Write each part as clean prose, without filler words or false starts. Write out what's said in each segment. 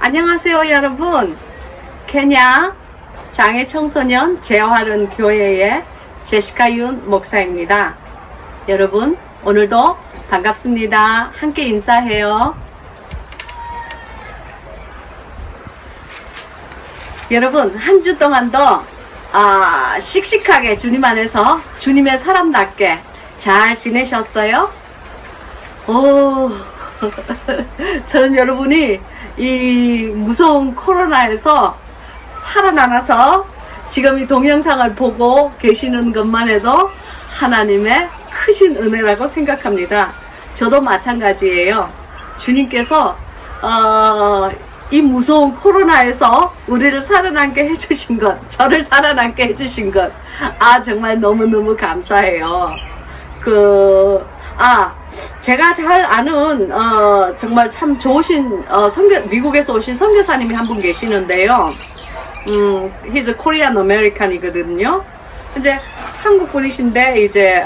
안녕하세요 여러분. 케냐 장애 청소년 재활은 교회의 제시카 윤 목사입니다. 여러분 오늘도 반갑습니다. 함께 인사해요. 여러분 한 주 동안도 씩씩하게 주님 안에서 주님의 사람답게 잘 지내셨어요? 저는 여러분이 이 무서운 코로나에서 살아남아서 지금 이 동영상을 보고 계시는 것만 해도 하나님의 크신 은혜라고 생각합니다. 저도 마찬가지예요. 주님께서 이 무서운 코로나에서 우리를 살아남게 해주신 것, 저를 살아남게 해주신 것, 정말 너무너무 감사해요. 제가 잘 아는 정말 참 좋으신 미국에서 오신 선교사님이 한 분 계시는데요. He's a Korean American이거든요. 이제 한국 분이신데 이제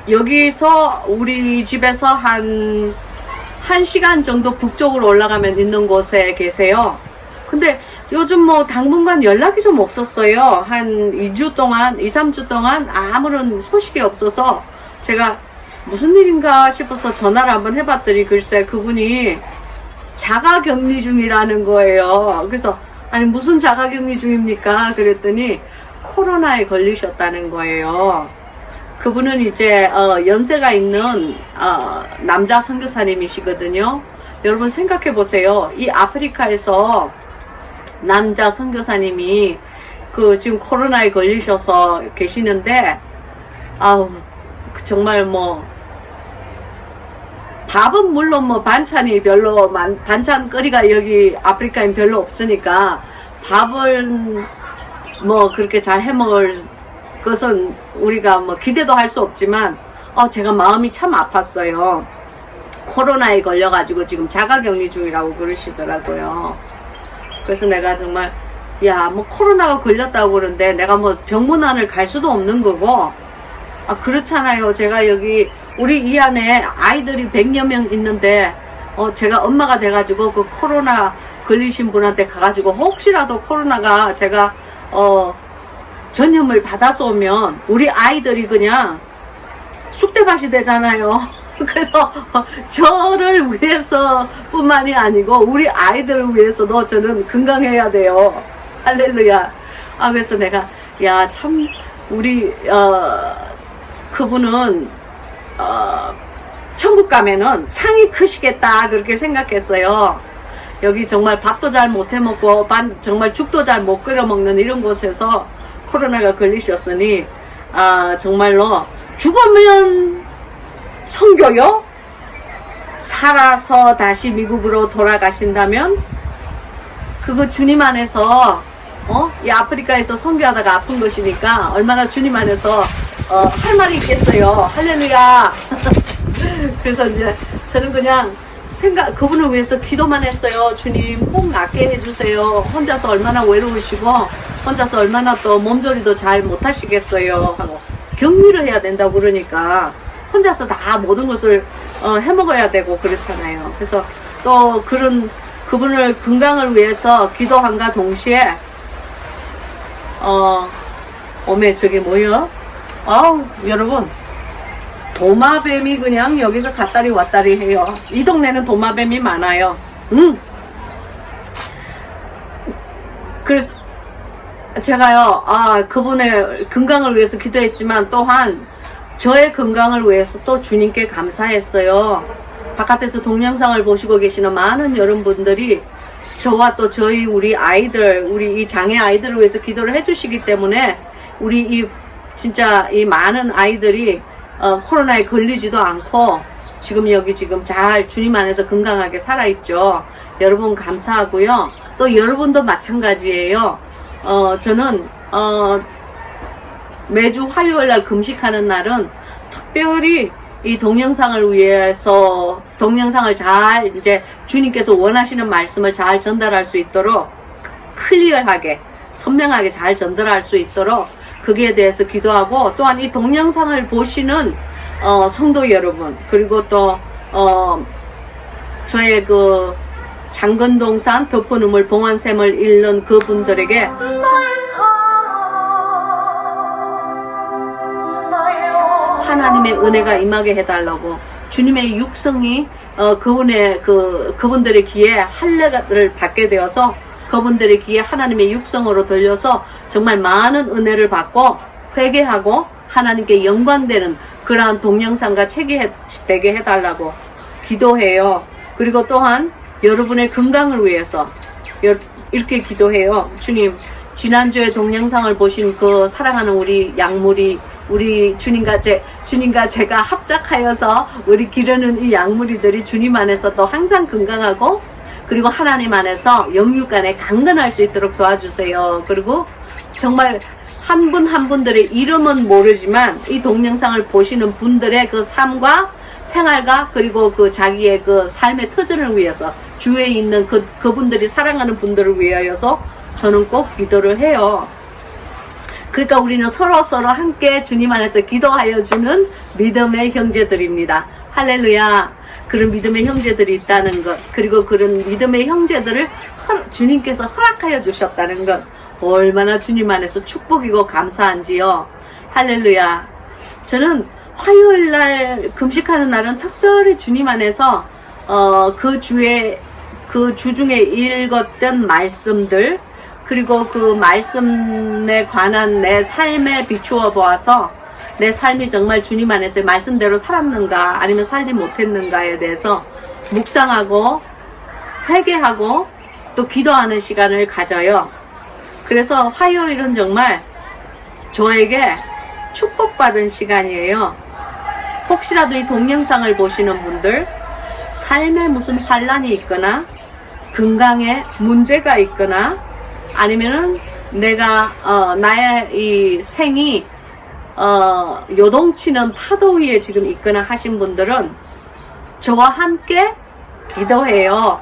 여기서 우리 집에서 한 1시간 정도 북쪽으로 올라가면 있는 곳에 계세요. 근데 요즘 뭐 당분간 연락이 좀 없었어요. 한 2주 동안, 2, 3주 동안 아무런 소식이 없어서 제가 무슨 일인가 싶어서 전화를 한번 해봤더니 글쎄 그분이 자가격리 중이라는 거예요. 그래서 아니 무슨 자가격리 중입니까? 그랬더니 코로나에 걸리셨다는 거예요. 그분은 이제 연세가 있는 남자 선교사님이시거든요. 여러분 생각해 보세요. 이 아프리카에서 남자 선교사님이 지금 코로나에 걸리셔서 계시는데 정말 밥은 물론 반찬이 별로 반찬거리가 여기 아프리카엔 별로 없으니까 밥을 그렇게 잘 해먹을 것은 우리가 기대도 할 수 없지만 제가 마음이 참 아팠어요. 코로나에 걸려가지고 지금 자가격리 중이라고 그러시더라고요. 그래서 내가 정말 코로나가 걸렸다고 그러는데 내가 병문안을 갈 수도 없는 거고 그렇잖아요. 제가 여기 우리 이 안에 아이들이 100여 명 있는데 제가 엄마가 돼가지고 그 코로나 걸리신 분한테 가가지고 혹시라도 코로나가 제가 전염을 받아서 오면 우리 아이들이 그냥 쑥대밭이 되잖아요. 그래서 저를 위해서 뿐만이 아니고 우리 아이들을 위해서도 저는 건강해야 돼요. 할렐루야. 그래서 내가 참 우리 그분은 천국 가면은 상이 크시겠다 그렇게 생각했어요. 여기 정말 밥도 잘 못 해먹고 정말 죽도 잘 못 끓여 먹는 이런 곳에서 코로나가 걸리셨으니 정말로 죽으면 선교요? 살아서 다시 미국으로 돌아가신다면 그거 주님 안에서 이 아프리카에서 선교하다가 아픈 것이니까 얼마나 주님 안에서 할 말이 있겠어요. 할렐루야. 그래서 이제 저는 그냥 그분을 위해서 기도만 했어요. 주님 꼭 낫게 해주세요. 혼자서 얼마나 외로우시고 혼자서 얼마나 또 몸조리도 잘 못하시겠어요 하고 격리를 해야 된다고 그러니까 혼자서 다 모든 것을 해먹어야 되고 그렇잖아요. 그래서 또 그분을 건강을 위해서 기도함과 동시에 저게 뭐요? 여러분 도마뱀이 그냥 여기서 갔다리 왔다리 해요. 이 동네는 도마뱀이 많아요. 그래서 제가요 그분의 건강을 위해서 기도했지만 또한 저의 건강을 위해서 또 주님께 감사했어요. 바깥에서 동영상을 보시고 계시는 많은 여러분들이 저와 또 우리 아이들, 우리 이 장애 아이들을 위해서 기도를 해주시기 때문에 우리 진짜 이 많은 아이들이 코로나에 걸리지도 않고 지금 잘 주님 안에서 건강하게 살아있죠. 여러분 감사하고요. 또 여러분도 마찬가지예요. 저는 매주 화요일날 금식하는 날은 특별히 이 동영상을 위해서 동영상을 잘 이제 주님께서 원하시는 말씀을 잘 전달할 수 있도록 클리어하게 선명하게 잘 전달할 수 있도록 거기에 대해서 기도하고 또한 이 동영상을 보시는 성도 여러분 그리고 또 저의 장건동산 덮어눈물 봉안샘을 잃는 그분들에게 하나님의 은혜가 임하게 해달라고 주님의 육성이 그분들의 귀에 할례를 받게 되어서 그분들의 귀에 하나님의 육성으로 들려서 정말 많은 은혜를 받고 회개하고 하나님께 영광되는 그러한 동영상과 책이 되게 해달라고 기도해요. 그리고 또한 여러분의 건강을 위해서 이렇게 기도해요. 주님, 지난주에 동영상을 보신 그 사랑하는 우리 약물이 우리 주님과 제가 합작하여서 우리 기르는 이 약물이들이 주님 안에서 또 항상 건강하고 그리고 하나님 안에서 영육간에 강건할 수 있도록 도와주세요. 그리고 정말 한 분 한 분들의 이름은 모르지만 이 동영상을 보시는 분들의 그 삶과 생활과 그리고 그 자기의 그 삶의 터전을 위해서 주위에 있는 그분들이 사랑하는 분들을 위하여서 저는 꼭 기도를 해요. 그러니까 우리는 서로 함께 주님 안에서 기도하여 주는 믿음의 형제들입니다. 할렐루야. 그런 믿음의 형제들이 있다는 것, 그리고 그런 믿음의 형제들을 주님께서 허락하여 주셨다는 것, 얼마나 주님 안에서 축복이고 감사한지요. 할렐루야. 저는 화요일날 금식하는 날은 특별히 주님 안에서 그 주 중에 읽었던 말씀들, 그리고 그 말씀에 관한 내 삶에 비추어 보아서 내 삶이 정말 주님 안에서 말씀대로 살았는가 아니면 살지 못했는가에 대해서 묵상하고 회개하고 또 기도하는 시간을 가져요. 그래서 화요일은 정말 저에게 축복받은 시간이에요. 혹시라도 이 동영상을 보시는 분들 삶에 무슨 환란이 있거나 건강에 문제가 있거나 아니면은 내가 나의 이 생이 요동치는 파도 위에 지금 있거나 하신 분들은 저와 함께 기도해요.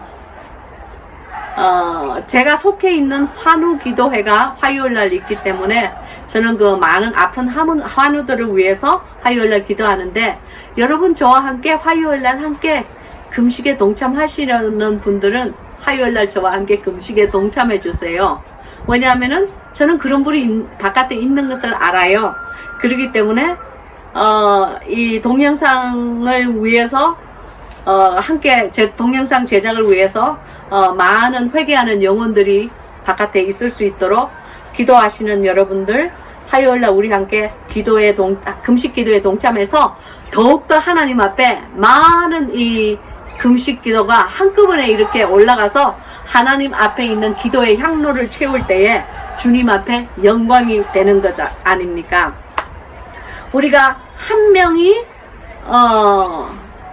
제가 속해 있는 환우 기도회가 화요일날 있기 때문에 저는 그 많은 아픈 환우들을 위해서 화요일날 기도하는데 여러분 저와 함께 화요일날 함께 금식에 동참하시려는 분들은 화요일날 저와 함께 금식에 동참해 주세요. 왜냐하면은 저는 그런 분이 바깥에 있는 것을 알아요. 그렇기 때문에 이 동영상을 위해서 함께 제 동영상 제작을 위해서 많은 회개하는 영혼들이 바깥에 있을 수 있도록 기도하시는 여러분들 화요일날 우리 함께 금식 기도에 동참해서 더욱더 하나님 앞에 많은 이 금식 기도가 한꺼번에 이렇게 올라가서 하나님 앞에 있는 기도의 향로를 채울 때에 주님 앞에 영광이 되는 것 아닙니까? 우리가 한 명이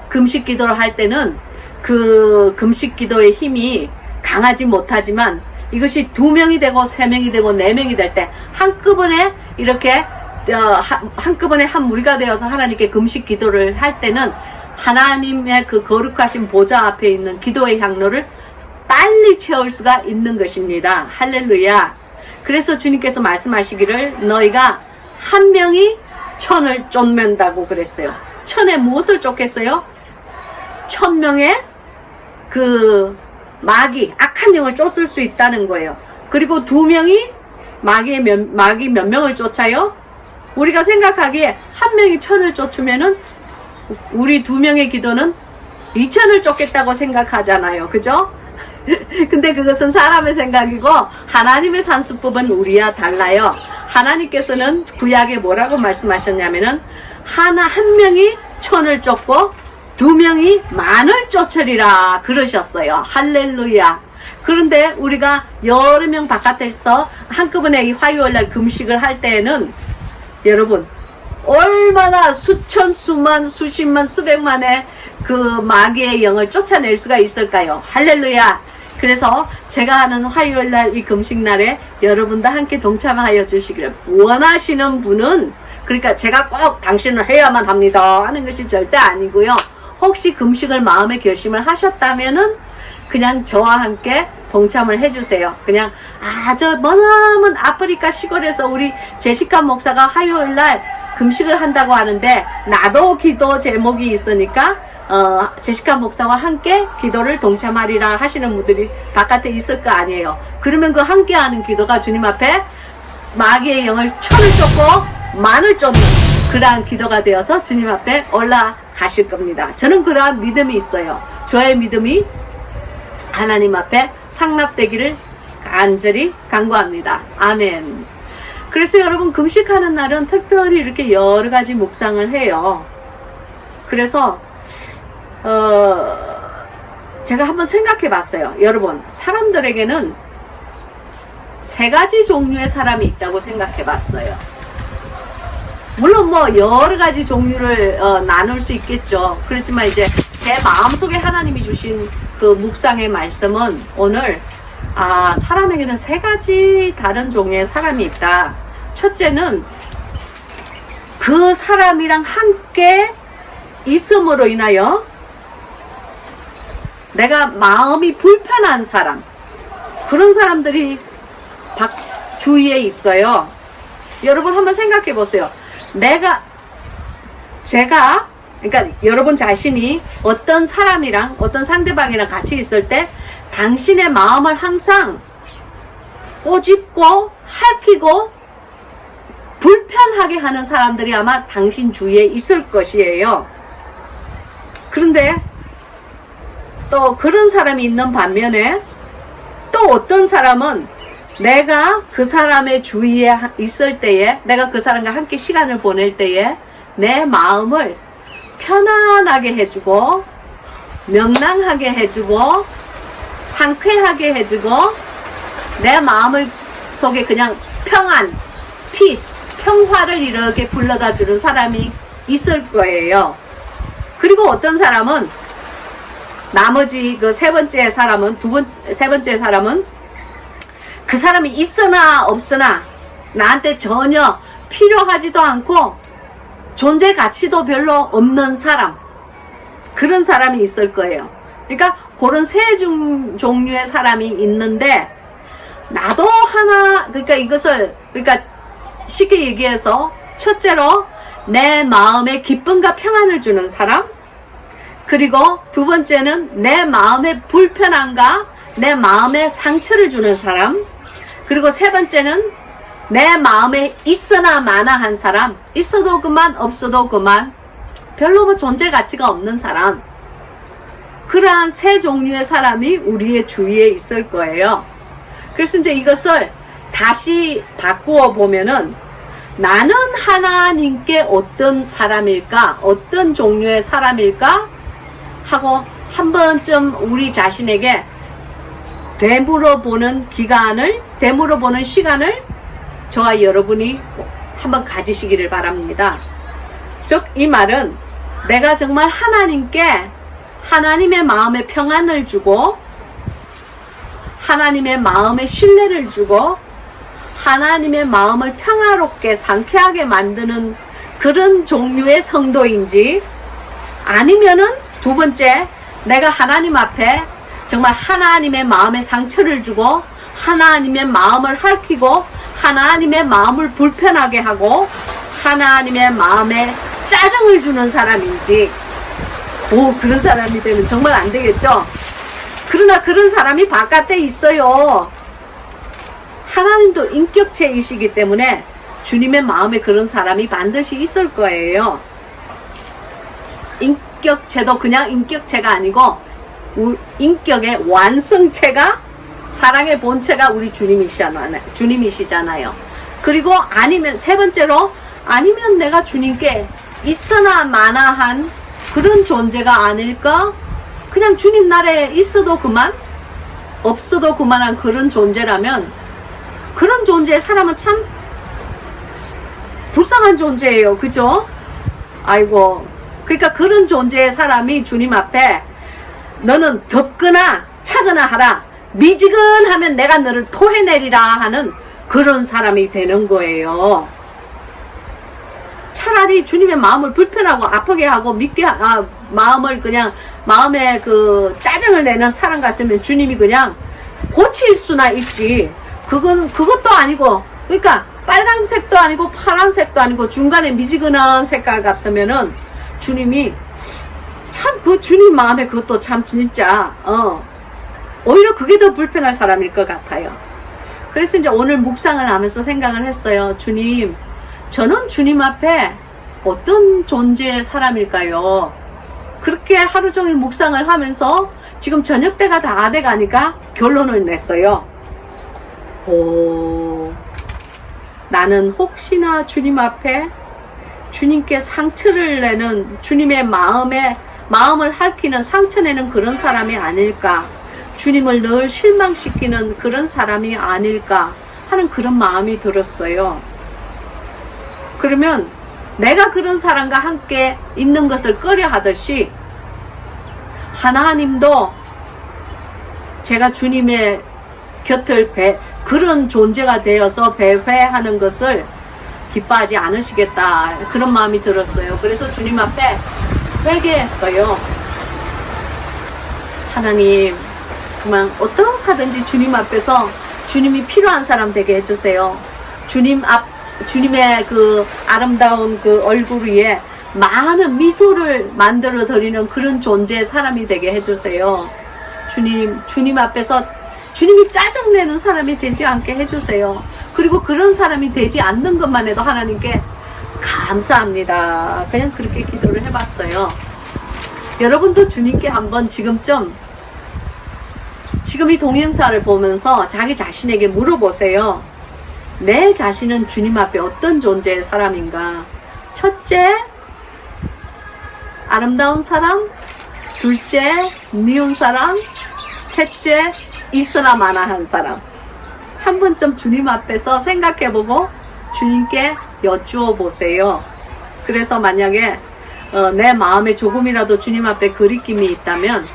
금식 기도를 할 때는 그 금식 기도의 힘이 강하지 못하지만 이것이 2명이 되고 3명이 되고 4명이 될 때 한꺼번에 이렇게 한꺼번에 한 무리가 되어서 하나님께 금식 기도를 할 때는 하나님의 그 거룩하신 보좌 앞에 있는 기도의 향로를 빨리 채울 수가 있는 것입니다. 할렐루야. 그래서 주님께서 말씀하시기를 너희가 한 명이 천을 쫓는다고 그랬어요. 천에 무엇을 쫓겠어요? 1000명의 그 마귀, 악한 영을 쫓을 수 있다는 거예요. 그리고 2명이 마귀 몇 명을 쫓아요? 우리가 생각하기에 한 명이 1000을 쫓으면은 우리 2명의 기도는 2000을 쫓겠다고 생각하잖아요. 그죠? 근데 그것은 사람의 생각이고 하나님의 산수법은 우리와 달라요. 하나님께서는 구약에 뭐라고 말씀하셨냐면은 한 명이 1000을 쫓고 2명이 10,000을 쫓으리라 그러셨어요. 할렐루야. 그런데 우리가 여러 명 바깥에서 한꺼번에 이 화요일날 금식을 할 때에는 여러분 얼마나 수천, 수만, 수십만, 수백만의 그 마귀의 영을 쫓아낼 수가 있을까요? 할렐루야. 그래서 제가 하는 화요일날 이 금식날에 여러분도 함께 동참하여 주시기를 원하시는 분은 그러니까 제가 꼭 당신은 해야만 합니다 하는 것이 절대 아니고요. 혹시 금식을 마음의 결심을 하셨다면은 그냥 저와 함께 동참을 해주세요. 그냥 저 머나먼 아프리카 시골에서 우리 제시카 목사가 화요일날 금식을 한다고 하는데 나도 기도 제목이 있으니까 제시카 목사와 함께 기도를 동참하리라 하시는 분들이 바깥에 있을 거 아니에요. 그러면 그 함께하는 기도가 주님 앞에 마귀의 영을 천을 쫓고 만을 쫓는 그러한 기도가 되어서 주님 앞에 올라가실 겁니다. 저는 그러한 믿음이 있어요. 저의 믿음이 하나님 앞에 상납되기를 간절히 간구합니다. 아멘. 그래서 여러분 금식하는 날은 특별히 이렇게 여러 가지 묵상을 해요. 그래서 제가 한번 생각해 봤어요. 여러분, 사람들에게는 세 가지 종류의 사람이 있다고 생각해 봤어요. 물론 뭐 여러 가지 종류를 나눌 수 있겠죠. 그렇지만 이제 제 마음속에 하나님이 주신 그 묵상의 말씀은 오늘 사람에게는 세 가지 다른 종류의 사람이 있다. 첫째는 그 사람이랑 함께 있음으로 인하여 내가 마음이 불편한 사람, 그런 사람들이 주위에 있어요. 여러분 한번 생각해 보세요. 제가 그러니까 여러분 자신이 어떤 사람이랑 어떤 상대방이랑 같이 있을 때 당신의 마음을 항상 꼬집고 핥히고 불편하게 하는 사람들이 아마 당신 주위에 있을 것이에요. 그런데 또 그런 사람이 있는 반면에 또 어떤 사람은 내가 그 사람의 주위에 있을 때에, 내가 그 사람과 함께 시간을 보낼 때에 내 마음을 편안하게 해주고 명랑하게 해주고 상쾌하게 해주고 내 마음을 속에 그냥 평안, 피스, 평화를 이렇게 불러다 주는 사람이 있을 거예요. 그리고 어떤 사람은 나머지 그 세 번째 사람은 그 사람이 있으나 없으나 나한테 전혀 필요하지도 않고 존재 가치도 별로 없는 사람, 그런 사람이 있을 거예요. 그러니까 그런 세 종류의 사람이 있는데 나도 하나, 그러니까 쉽게 얘기해서 첫째로 내 마음에 기쁨과 평안을 주는 사람, 그리고 두 번째는 내 마음의 불편함과 내 마음에 상처를 주는 사람, 그리고 세 번째는 내 마음에 있으나 마나한 사람, 있어도 그만 없어도 그만 별로 뭐 존재 가치가 없는 사람, 그러한 세 종류의 사람이 우리의 주위에 있을 거예요. 그래서 이제 이것을 다시 바꾸어 보면은 나는 하나님께 어떤 사람일까, 어떤 종류의 사람일까 하고 한 번쯤 우리 자신에게 되물어보는 시간을 저와 여러분이 한번 가지시기를 바랍니다. 즉 이 말은 내가 정말 하나님께 하나님의 마음에 평안을 주고 하나님의 마음에 신뢰를 주고 하나님의 마음을 평화롭게 상쾌하게 만드는 그런 종류의 성도인지, 아니면은 두 번째, 내가 하나님 앞에 정말 하나님의 마음에 상처를 주고 하나님의 마음을 핥히고 하나님의 마음을 불편하게 하고 하나님의 마음에 짜증을 주는 사람인지, 그런 사람이 되면 정말 안 되겠죠. 그러나 그런 사람이 바깥에 있어요. 하나님도 인격체이시기 때문에 주님의 마음에 그런 사람이 반드시 있을 거예요. 인격체도 그냥 인격체가 아니고 인격의 완성체가, 사랑의 본체가 우리 주님이시잖아요. 그리고 아니면 세 번째로, 아니면 내가 주님께 있으나 마나한 그런 존재가 아닐까? 그냥 주님 나라에 있어도 그만, 없어도 그만한 그런 존재라면 그런 존재의 사람은 참 불쌍한 존재예요. 그죠? 아이고, 그러니까 그런 존재의 사람이 주님 앞에 너는 덥거나 차거나 하라, 미지근하면 내가 너를 토해내리라 하는 그런 사람이 되는 거예요. 차라리 주님의 마음을 불편하고 아프게 하고 마음을 그냥 마음에 그 짜증을 내는 사람 같으면 주님이 그냥 고칠 수나 있지. 그것도 아니고, 그러니까 빨간색도 아니고 파란색도 아니고 중간에 미지근한 색깔 같으면은 주님이 참 그 주님 마음에 그것도 참 진짜 오히려 그게 더 불편할 사람일 것 같아요. 그래서 이제 오늘 묵상을 하면서 생각을 했어요. 주님, 저는 주님 앞에 어떤 존재의 사람일까요? 그렇게 하루 종일 묵상을 하면서 지금 저녁 때가 다 돼가니까 결론을 냈어요. 나는 혹시나 주님 앞에 주님께 상처를 내는, 주님의 마음을 핥히는, 상처내는 그런 사람이 아닐까, 주님을 늘 실망시키는 그런 사람이 아닐까 하는 그런 마음이 들었어요. 그러면 내가 그런 사람과 함께 있는 것을 꺼려 하듯이 하나님도 제가 주님의 곁을 그런 존재가 되어서 배회하는 것을 기뻐하지 않으시겠다, 그런 마음이 들었어요. 그래서 주님 앞에 회개했어요. 하나님, 그만 어떡하든지 주님 앞에서 주님이 필요한 사람 되게 해주세요. 주님의 그 아름다운 그 얼굴 위에 많은 미소를 만들어 드리는 그런 존재의 사람이 되게 해주세요. 주님 앞에서 주님이 짜증내는 사람이 되지 않게 해주세요. 그리고 그런 사람이 되지 않는 것만 해도 하나님께 감사합니다. 그냥 그렇게 기도를 해봤어요. 여러분도 주님께 한번 지금 이 동영상을 보면서 자기 자신에게 물어보세요. 내 자신은 주님 앞에 어떤 존재의 사람인가? 첫째, 아름다운 사람. 둘째, 미운 사람. 셋째, 있으나 마나한 사람. 한 번쯤 주님 앞에서 생각해보고 주님께 여쭈어 보세요. 그래서 만약에 내 마음에 조금이라도 주님 앞에 거리낌이 있다면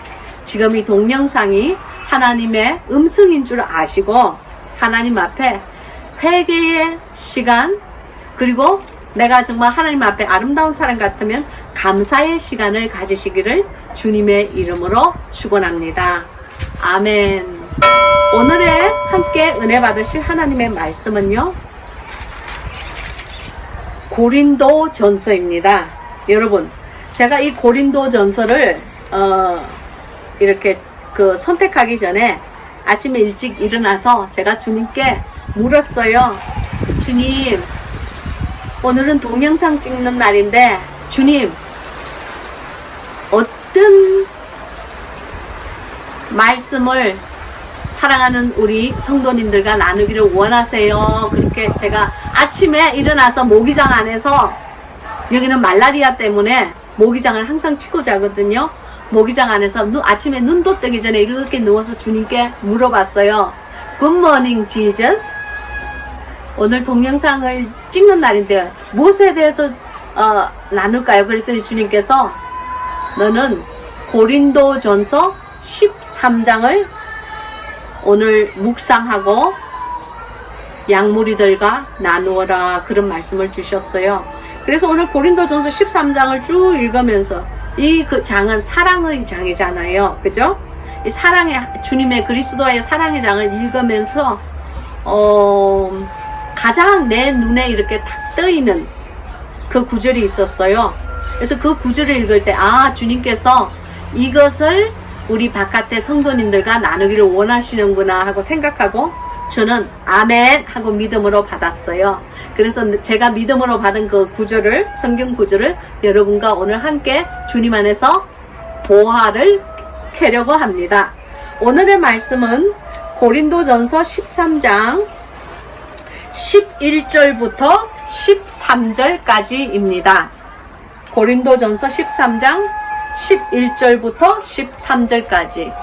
지금 이 동영상이 하나님의 음성인 줄 아시고 하나님 앞에 회개의 시간, 그리고 내가 정말 하나님 앞에 아름다운 사람 같으면 감사의 시간을 가지시기를 주님의 이름으로 축원합니다. 아멘. 오늘의 함께 은혜 받으실 하나님의 말씀은요, 고린도 전서입니다. 여러분, 제가 이 고린도 전서를 이렇게 선택하기 전에 아침에 일찍 일어나서 제가 주님께 물었어요. 주님, 오늘은 동영상 찍는 날인데 주님, 어떤 말씀을 사랑하는 우리 성도님들과 나누기를 원하세요? 그렇게 제가 아침에 일어나서 모기장 안에서, 여기는 말라리아 때문에 모기장을 항상 치고 자거든요. 모기장 안에서 아침에 눈도 뜨기 전에 이렇게 누워서 주님께 물어봤어요. Good morning, Jesus. 오늘 동영상을 찍는 날인데 무엇에 대해서 나눌까요? 그랬더니 주님께서 너는 고린도전서 13장을 오늘 묵상하고 양무리들과 나누어라, 그런 말씀을 주셨어요. 그래서 오늘 고린도전서 13장을 쭉 읽으면서, 그 장은 사랑의 장이잖아요. 그죠? 이 주님의 그리스도의 사랑의 장을 읽으면서 가장 내 눈에 이렇게 탁 떠있는 그 구절이 있었어요. 그래서 그 구절을 읽을 때, 주님께서 이것을 우리 바깥의 성도님들과 나누기를 원하시는구나 하고 생각하고 저는 아멘 하고 믿음으로 받았어요. 그래서 제가 믿음으로 받은 그 구절을, 성경 구절을 여러분과 오늘 함께 주님 안에서 보화를 캐려고 합니다. 오늘의 말씀은 고린도전서 13장 11절부터 13절까지입니다. 고린도전서 13장 11절부터 13절까지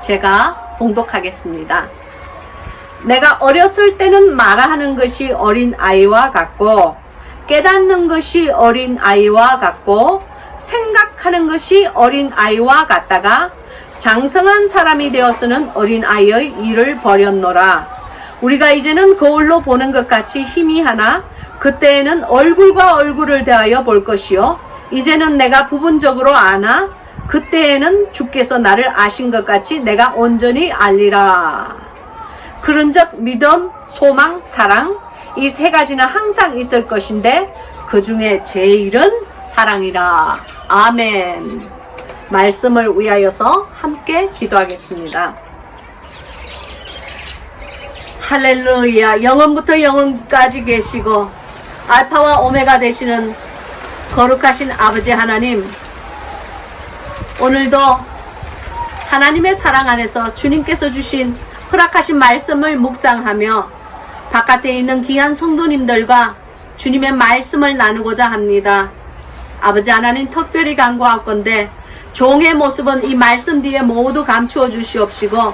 제가 봉독하겠습니다. 내가 어렸을 때는 말하는 것이 어린 아이와 같고 깨닫는 것이 어린 아이와 같고 생각하는 것이 어린 아이와 같다가 장성한 사람이 되어서는 어린 아이의 일을 버렸노라. 우리가 이제는 거울로 보는 것 같이 희미하나 그때에는 얼굴과 얼굴을 대하여 볼 것이요 이제는 내가 부분적으로 아나 그때에는 주께서 나를 아신 것 같이 내가 온전히 알리라. 그런즉 믿음, 소망, 사랑 이 세 가지는 항상 있을 것인데 그 중에 제일은 사랑이라. 아멘. 말씀을 위하여서 함께 기도하겠습니다. 할렐루야. 영원부터 영원까지 계시고 알파와 오메가 되시는 거룩하신 아버지 하나님, 오늘도 하나님의 사랑 안에서 주님께서 주신 허락하신 말씀을 묵상하며 바깥에 있는 귀한 성도님들과 주님의 말씀을 나누고자 합니다. 아버지 하나님, 특별히 간구하건대 종의 모습은 이 말씀 뒤에 모두 감추어 주시옵시고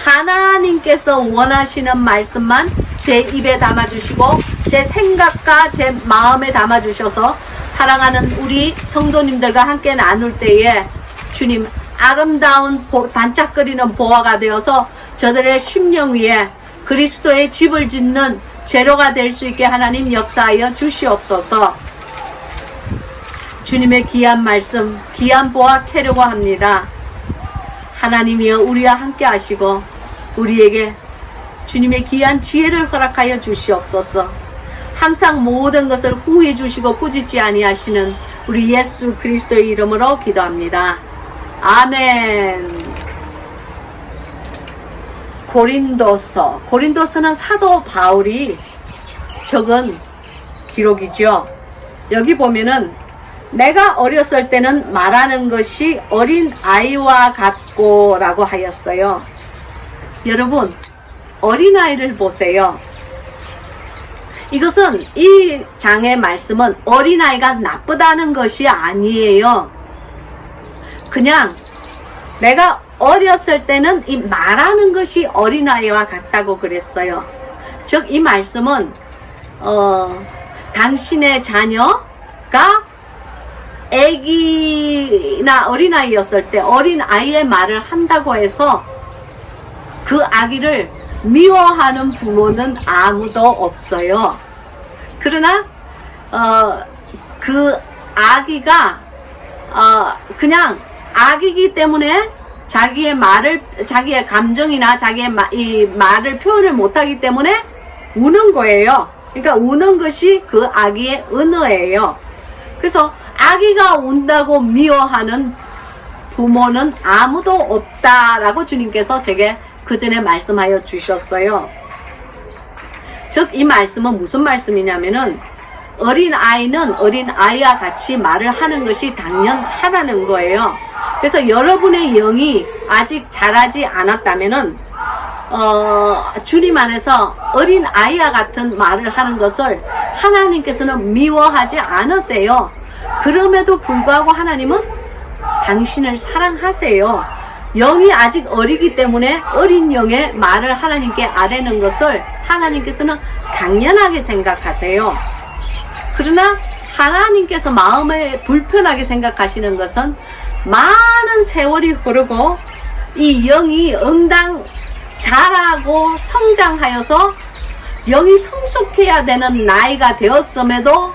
하나님께서 원하시는 말씀만 제 입에 담아주시고 제 생각과 제 마음에 담아주셔서 사랑하는 우리 성도님들과 함께 나눌 때에 주님, 아름다운 반짝거리는 보화가 되어서 저들의 심령 위에 그리스도의 집을 짓는 재료가 될 수 있게 하나님 역사하여 주시옵소서. 주님의 귀한 말씀, 귀한 보화 캐려고 합니다. 하나님이여 우리와 함께 하시고 우리에게 주님의 귀한 지혜를 허락하여 주시옵소서. 항상 모든 것을 후해 주시고 꾸짖지 아니하시는 우리 예수 그리스도의 이름으로 기도합니다. 아멘. 고린도서는 사도 바울이 적은 기록이죠. 여기 보면은 내가 어렸을 때는 말하는 것이 어린 아이와 같고 라고 하였어요. 여러분, 어린아이를 보세요. 이것은 이 장의 말씀은 어린아이가 나쁘다는 것이 아니에요. 그냥 내가 어렸을 때는 이 말하는 것이 어린아이와 같다고 그랬어요. 즉 이 말씀은 당신의 자녀가 아기나 어린아이였을 때 어린아이의 말을 한다고 해서 그 아기를 미워하는 부모는 아무도 없어요. 그러나 그 아기가 그냥 아기이기 때문에 자기의 감정이나 자기의 이 말을 표현을 못하기 때문에 우는 거예요. 그러니까 우는 것이 그 아기의 언어예요. 그래서 아기가 운다고 미워하는 부모는 아무도 없다라고 주님께서 제게 그 전에 말씀하여 주셨어요. 즉 이 말씀은 무슨 말씀이냐면은 어린아이는 어린아이와 같이 말을 하는 것이 당연하다는 거예요. 그래서 여러분의 영이 아직 자라지 않았다면은 주님 안에서 어린아이와 같은 말을 하는 것을 하나님께서는 미워하지 않으세요. 그럼에도 불구하고 하나님은 당신을 사랑하세요. 영이 아직 어리기 때문에 어린 영의 말을 하나님께 아뢰는 것을 하나님께서는 당연하게 생각하세요. 그러나 하나님께서 마음에 불편하게 생각하시는 것은 많은 세월이 흐르고 이 영이 응당 자라고 성장하여서 영이 성숙해야 되는 나이가 되었음에도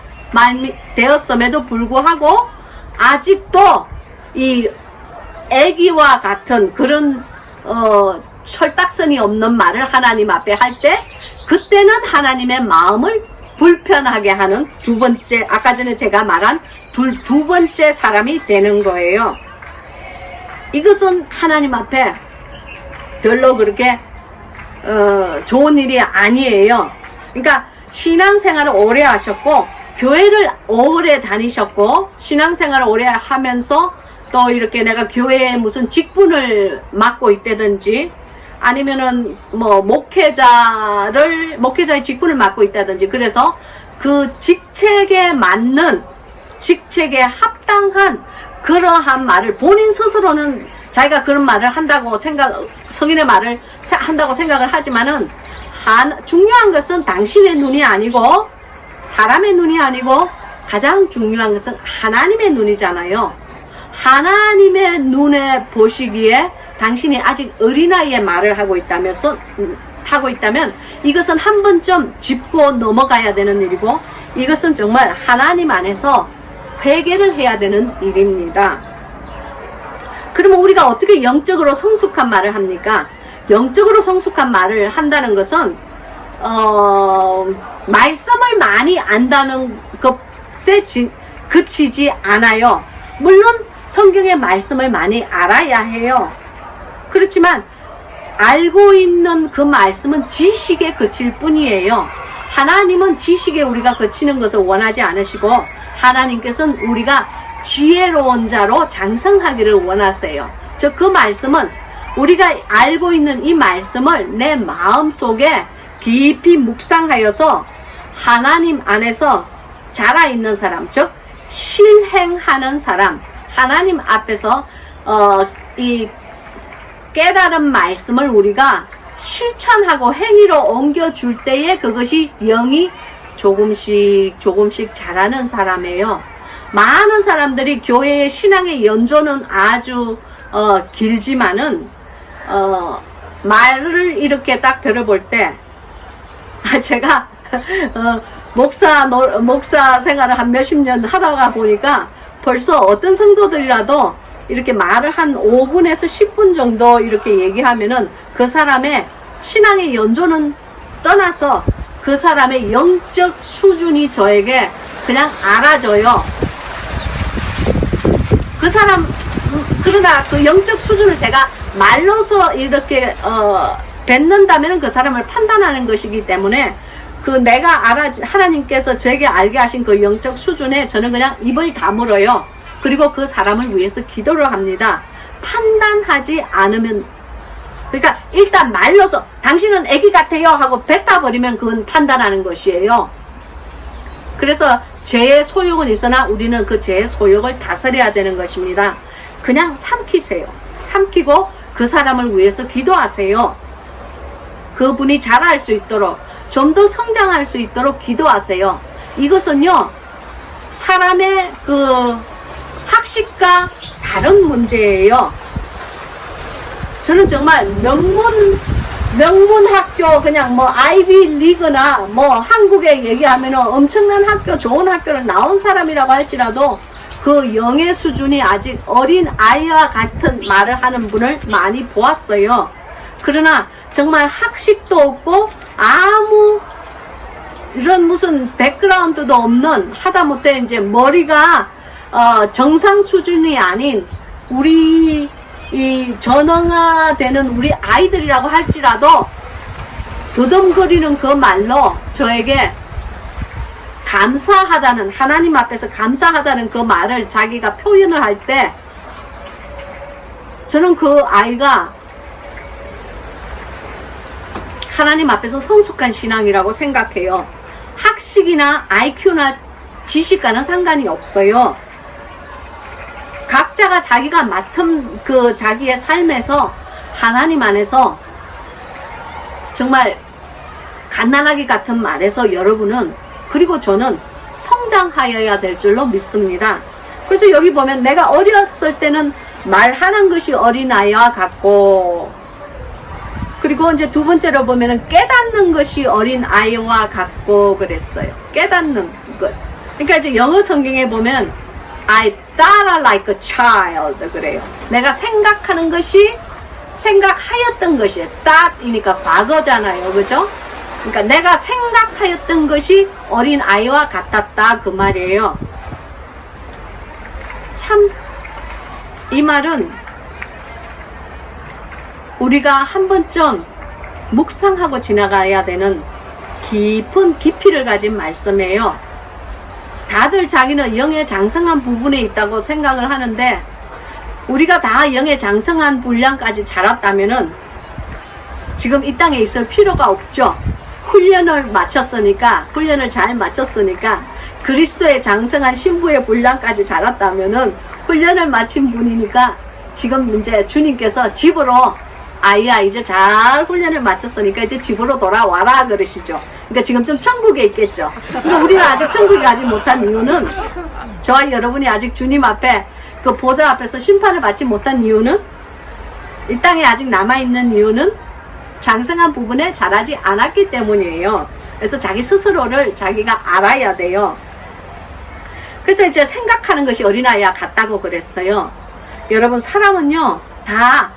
불구하고 아직도 이 애기와 같은 그런 철딱선이 없는 말을 하나님 앞에 할 때 그때는 하나님의 마음을 불편하게 하는 두 번째, 아까 전에 제가 말한 두 번째 사람이 되는 거예요. 이것은 하나님 앞에 별로 그렇게 좋은 일이 아니에요. 그러니까 신앙생활을 오래 하셨고 교회를 오래 다니셨고 신앙생활을 오래 하면서 또 이렇게 내가 교회에 무슨 직분을 맡고 있다든지 아니면은 뭐 목회자의 직분을 맡고 있다든지 그래서 그 직책에 맞는 직책에 합당한 그러한 말을 본인 스스로는 자기가 그런 말을 한다고 성인의 말을 한다고 생각을 하지만은 중요한 것은 당신의 눈이 아니고 사람의 눈이 아니고 가장 중요한 것은 하나님의 눈이잖아요. 하나님의 눈에 보시기에 당신이 아직 어린아이의 말을 하고 있다면 이것은 한 번쯤 짚고 넘어가야 되는 일이고 이것은 정말 하나님 안에서 회개를 해야 되는 일입니다. 그러면 우리가 어떻게 영적으로 성숙한 말을 합니까? 영적으로 성숙한 말을 한다는 것은 말씀을 많이 안다는 것에 그치지 않아요. 물론 성경의 말씀을 많이 알아야 해요. 그렇지만 알고 있는 그 말씀은 지식에 그칠 뿐이에요. 하나님은 지식에 우리가 그치는 것을 원하지 않으시고 하나님께서는 우리가 지혜로운 자로 장성하기를 원하세요. 즉 그 말씀은 우리가 알고 있는 이 말씀을 내 마음속에 깊이 묵상하여서 하나님 안에서 자라있는 사람, 즉 실행하는 사람, 하나님 앞에서 이 깨달은 말씀을 우리가 실천하고 행위로 옮겨줄 때에 그것이 영이 조금씩 자라는 사람이에요. 많은 사람들이 교회의 신앙의 연조는 아주 길지만은 말을 이렇게 딱 들어볼 때 제가 목사 생활을 한 몇십 년 하다가 보니까 벌써 어떤 성도들이라도 이렇게 말을 한 5분에서 10분 정도 이렇게 얘기하면은 그 사람의 신앙의 연조는 떠나서 그 사람의 영적 수준이 저에게 그냥 알아져요. 그 사람, 그러나 그 영적 수준을 제가 말로서 이렇게 뱉는다면 그 사람을 판단하는 것이기 때문에 그 내가 하나님께서 저에게 알게 하신 그 영적 수준에 저는 그냥 입을 다물어요. 그리고 그 사람을 위해서 기도를 합니다. 판단하지 않으면, 그러니까 일단 말로서 당신은 애기 같아요 하고 뱉어버리면 그건 판단하는 것이에요. 그래서 죄의 소욕은 있으나 우리는 그 죄의 소욕을 다스려야 되는 것입니다. 그냥 삼키세요. 삼키고 그 사람을 위해서 기도하세요. 그분이 자랄 수 있도록, 좀 더 성장할 수 있도록 기도하세요. 이것은요, 사람의 그 학식과 다른 문제예요. 저는 정말 명문 학교, 그냥 뭐 아이비 리그나 뭐 한국에 얘기하면 엄청난 학교, 좋은 학교를 나온 사람이라고 할지라도 그 영의 수준이 아직 어린 아이와 같은 말을 하는 분을 많이 보았어요. 그러나 정말 학식도 없고 아무 이런 무슨 백그라운드도 없는, 하다못해 이제 머리가 정상 수준이 아닌 우리 이 전형화되는 우리 아이들이라고 할지라도 더듬거리는 그 말로 저에게 감사하다는, 하나님 앞에서 감사하다는 그 말을 자기가 표현을 할 때 저는 그 아이가 하나님 앞에서 성숙한 신앙이라고 생각해요. 학식이나 IQ나 지식과는 상관이 없어요. 각자가 자기가 맡은 그 자기의 삶에서 하나님 안에서 정말 갓난아기 같은 말에서 여러분은, 그리고 저는 성장하여야 될 줄로 믿습니다. 그래서 여기 보면 내가 어렸을 때는 말하는 것이 어린아이와 같고, 그리고 이제 두 번째로 보면은 깨닫는 것이 어린아이와 같고 그랬어요. 깨닫는 것. 그러니까 이제 영어 성경에 보면 I thought like a child 그래요. 내가 생각하는 것이, 생각하였던 것이, thought이니까 과거잖아요. 그죠? 그러니까 내가 생각하였던 것이 어린아이와 같았다 그 말이에요. 참 이 말은 우리가 한 번쯤 묵상하고 지나가야 되는 깊은 깊이를 가진 말씀이에요. 다들 자기는 영의 장성한 부분에 있다고 생각을 하는데, 우리가 다 영의 장성한 분량까지 자랐다면은 지금 이 땅에 있을 필요가 없죠. 훈련을 잘 마쳤으니까 그리스도의 장성한 신부의 분량까지 자랐다면은 훈련을 마친 분이니까 지금 이제 주님께서 집으로, 아이야 이제 잘 훈련을 마쳤으니까 이제 집으로 돌아와라 그러시죠. 그러니까 지금 좀 천국에 있겠죠. 그러니까 우리가 아직 천국에 가지 못한 이유는, 저와 여러분이 아직 주님 앞에 그 보좌 앞에서 심판을 받지 못한 이유는, 이 땅에 아직 남아있는 이유는 장성한 부분에 자라지 않았기 때문이에요. 그래서 자기 스스로를 자기가 알아야 돼요. 그래서 이제 생각하는 것이 어린아이와 같다고 그랬어요. 여러분, 사람은요 다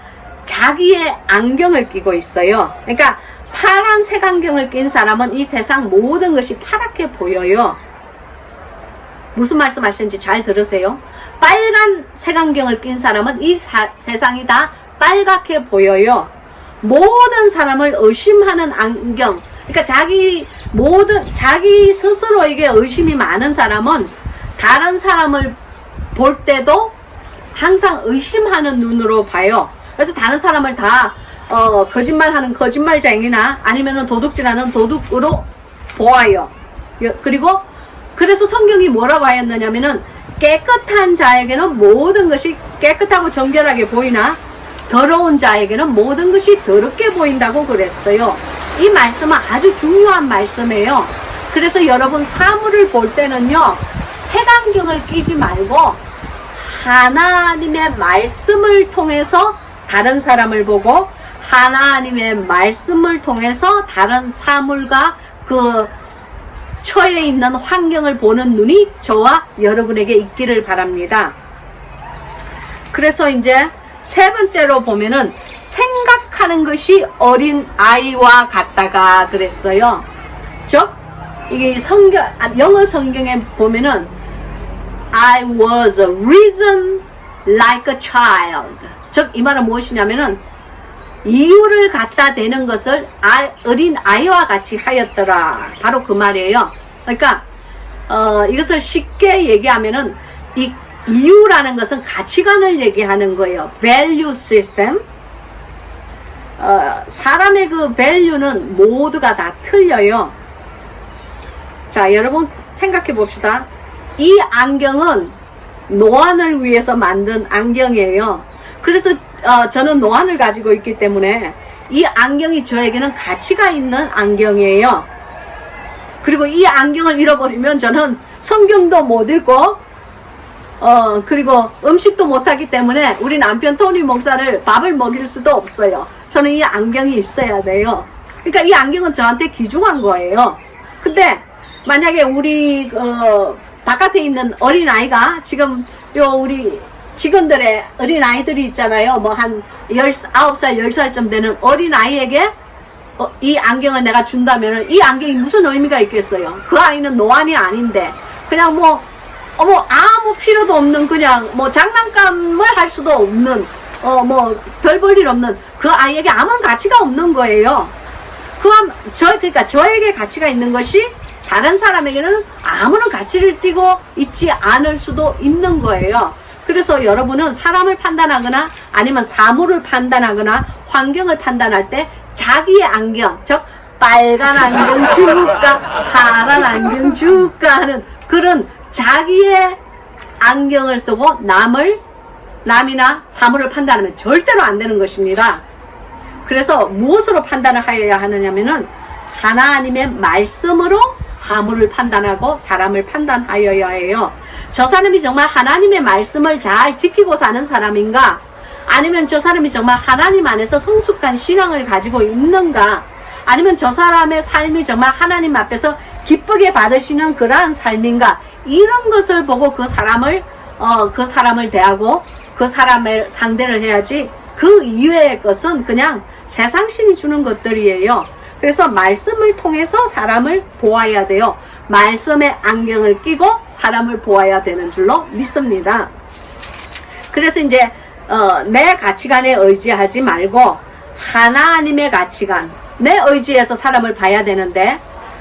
자기의 안경을 끼고 있어요. 그러니까 파란색 안경을 낀 사람은 이 세상 모든 것이 파랗게 보여요. 무슨 말씀 하시는지 잘 들으세요. 빨간 색안경을 낀 사람은 이 세상이 다 빨갛게 보여요. 모든 사람을 의심하는 안경, 그러니까 자기 스스로에게 의심이 많은 사람은 다른 사람을 볼 때도 항상 의심하는 눈으로 봐요. 그래서 다른 사람을 다 거짓말하는 거짓말쟁이나 아니면은 도둑질하는 도둑으로 보아요. 그리고 그래서 성경이 뭐라고 하였느냐면은 깨끗한 자에게는 모든 것이 깨끗하고 정결하게 보이나 더러운 자에게는 모든 것이 더럽게 보인다고 그랬어요. 이 말씀은 아주 중요한 말씀이에요. 그래서 여러분 사물을 볼 때는요, 색안경을 끼지 말고 하나님의 말씀을 통해서 다른 사람을 보고 하나님의 말씀을 통해서 다른 사물과 그 처해 있는 환경을 보는 눈이 저와 여러분에게 있기를 바랍니다. 그래서 이제 세 번째로 보면은 생각하는 것이 어린 아이와 같다가 그랬어요. 즉 이게 영어 성경에 보면은 I was reason like a child. 즉 이 말은 무엇이냐면은 이유를 갖다 대는 것을 어린 아이와 같이 하였더라. 바로 그 말이에요. 그러니까 이것을 쉽게 얘기하면은 이 이유라는 것은 가치관을 얘기하는 거예요. value system. 사람의 그 value는 모두가 다 틀려요. 자, 여러분 생각해 봅시다. 이 안경은 노안을 위해서 만든 안경이에요. 그래서 저는 노안을 가지고 있기 때문에 이 안경이 저에게는 가치가 있는 안경이에요. 그리고 이 안경을 잃어버리면 저는 성경도 못 읽고 그리고 음식도 못하기 때문에 우리 남편 토니 목사를 밥을 먹일 수도 없어요. 저는 이 안경이 있어야 돼요. 그러니까 이 안경은 저한테 귀중한 거예요. 근데 만약에 우리 바깥에 있는 어린아이가 지금 우리 직원들의 어린아이들이 있잖아요. 뭐 한 9살, 10살쯤 되는 어린아이에게 이 안경을 내가 준다면 이 안경이 무슨 의미가 있겠어요? 그 아이는 노안이 아닌데 그냥 아무 필요도 없는 그냥 장난감을 할 수도 없는 별 볼 일 없는 그 아이에게 아무런 가치가 없는 거예요. 그러니까 저에게 가치가 있는 것이 다른 사람에게는 아무런 가치를 띠고 있지 않을 수도 있는 거예요. 그래서 여러분은 사람을 판단하거나 아니면 사물을 판단하거나 환경을 판단할 때 자기의 안경, 즉 빨간 안경 줄까 파란 안경 줄까 하는 그런 자기의 안경을 쓰고 남이나 사물을 판단하면 절대로 안 되는 것입니다. 그래서 무엇으로 판단을 하여야 하느냐면은 하나님의 말씀으로 사물을 판단하고 사람을 판단하여야 해요. 저 사람이 정말 하나님의 말씀을 잘 지키고 사는 사람인가? 아니면 저 사람이 정말 하나님 안에서 성숙한 신앙을 가지고 있는가? 아니면 저 사람의 삶이 정말 하나님 앞에서 기쁘게 받으시는 그러한 삶인가? 이런 것을 보고 그 사람을 대하고 그 사람을 상대를 해야지 그 이외의 것은 그냥 세상신이 주는 것들이에요. 그래서 말씀을 통해서 사람을 보아야 돼요. 말씀의 안경을 끼고 사람을 보아야 되는 줄로 믿습니다. 그래서 이제 내 가치관에 의지하지 말고 하나님의 가치관, 내 의지에서 사람을 봐야 되는데,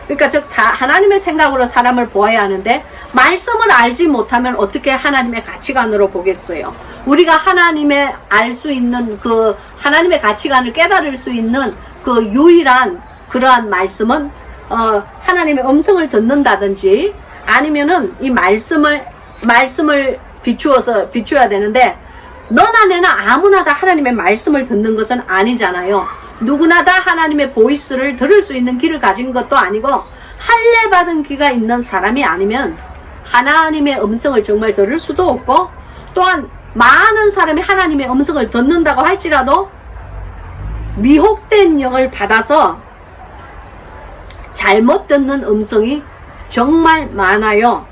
그러니까 즉 하나님의 생각으로 사람을 보아야 하는데 말씀을 알지 못하면 어떻게 하나님의 가치관으로 보겠어요? 우리가 하나님의 알 수 있는 그 하나님의 가치관을 깨달을 수 있는 그 유일한 그러한 말씀은 하나님의 음성을 듣는다든지 아니면은 이 말씀을 비추어야 되는데 너나 내나 아무나 다 하나님의 말씀을 듣는 것은 아니잖아요. 누구나 다 하나님의 보이스를 들을 수 있는 귀를 가진 것도 아니고 할례 받은 귀가 있는 사람이 아니면 하나님의 음성을 정말 들을 수도 없고, 또한 많은 사람이 하나님의 음성을 듣는다고 할지라도 미혹된 영을 받아서 잘못 듣는 음성이 정말 많아요.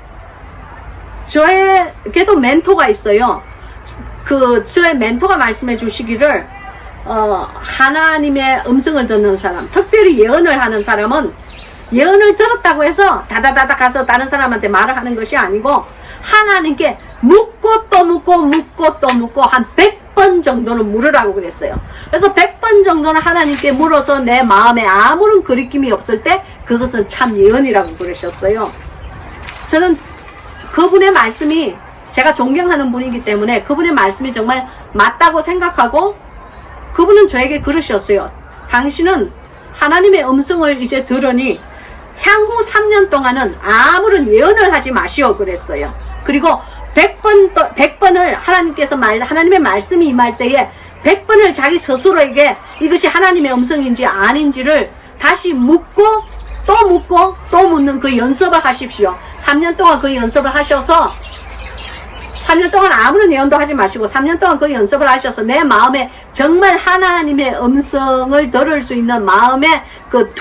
저에게도 멘토가 있어요. 저의 멘토가 말씀해 주시기를 하나님의 음성을 듣는 사람, 특별히 예언을 하는 사람은 예언을 들었다고 해서 다다다다 가서 다른 사람한테 말을 하는 것이 아니고 하나님께 묻고 또 묻고 묻고 또 묻고 한 100번 정도는 물으라고 그랬어요. 그래서 100번 정도는 하나님께 물어서 내 마음에 아무런 거리낌이 없을 때 그것은 참 예언이라고 그러셨어요. 저는 그분의 말씀이 제가 존경하는 분이기 때문에 그분의 말씀이 정말 맞다고 생각하고 그분은 저에게 그러셨어요. 당신은 하나님의 음성을 이제 들으니 향후 3년 동안은 아무런 예언을 하지 마시오 그랬어요. 그리고 100번을 하나님께서 하나님의 말씀이 임할 때에 100번을 자기 스스로에게 이것이 하나님의 음성인지 아닌지를 다시 묻고 또 묻고 또 묻는 그 연습을 하십시오. 3년 동안 그 연습을 하셔서 3년 동안 아무런 예언도 하지 마시고 3년 동안 그 연습을 하셔서 내 마음에 정말 하나님의 음성을 들을 수 있는 마음의 그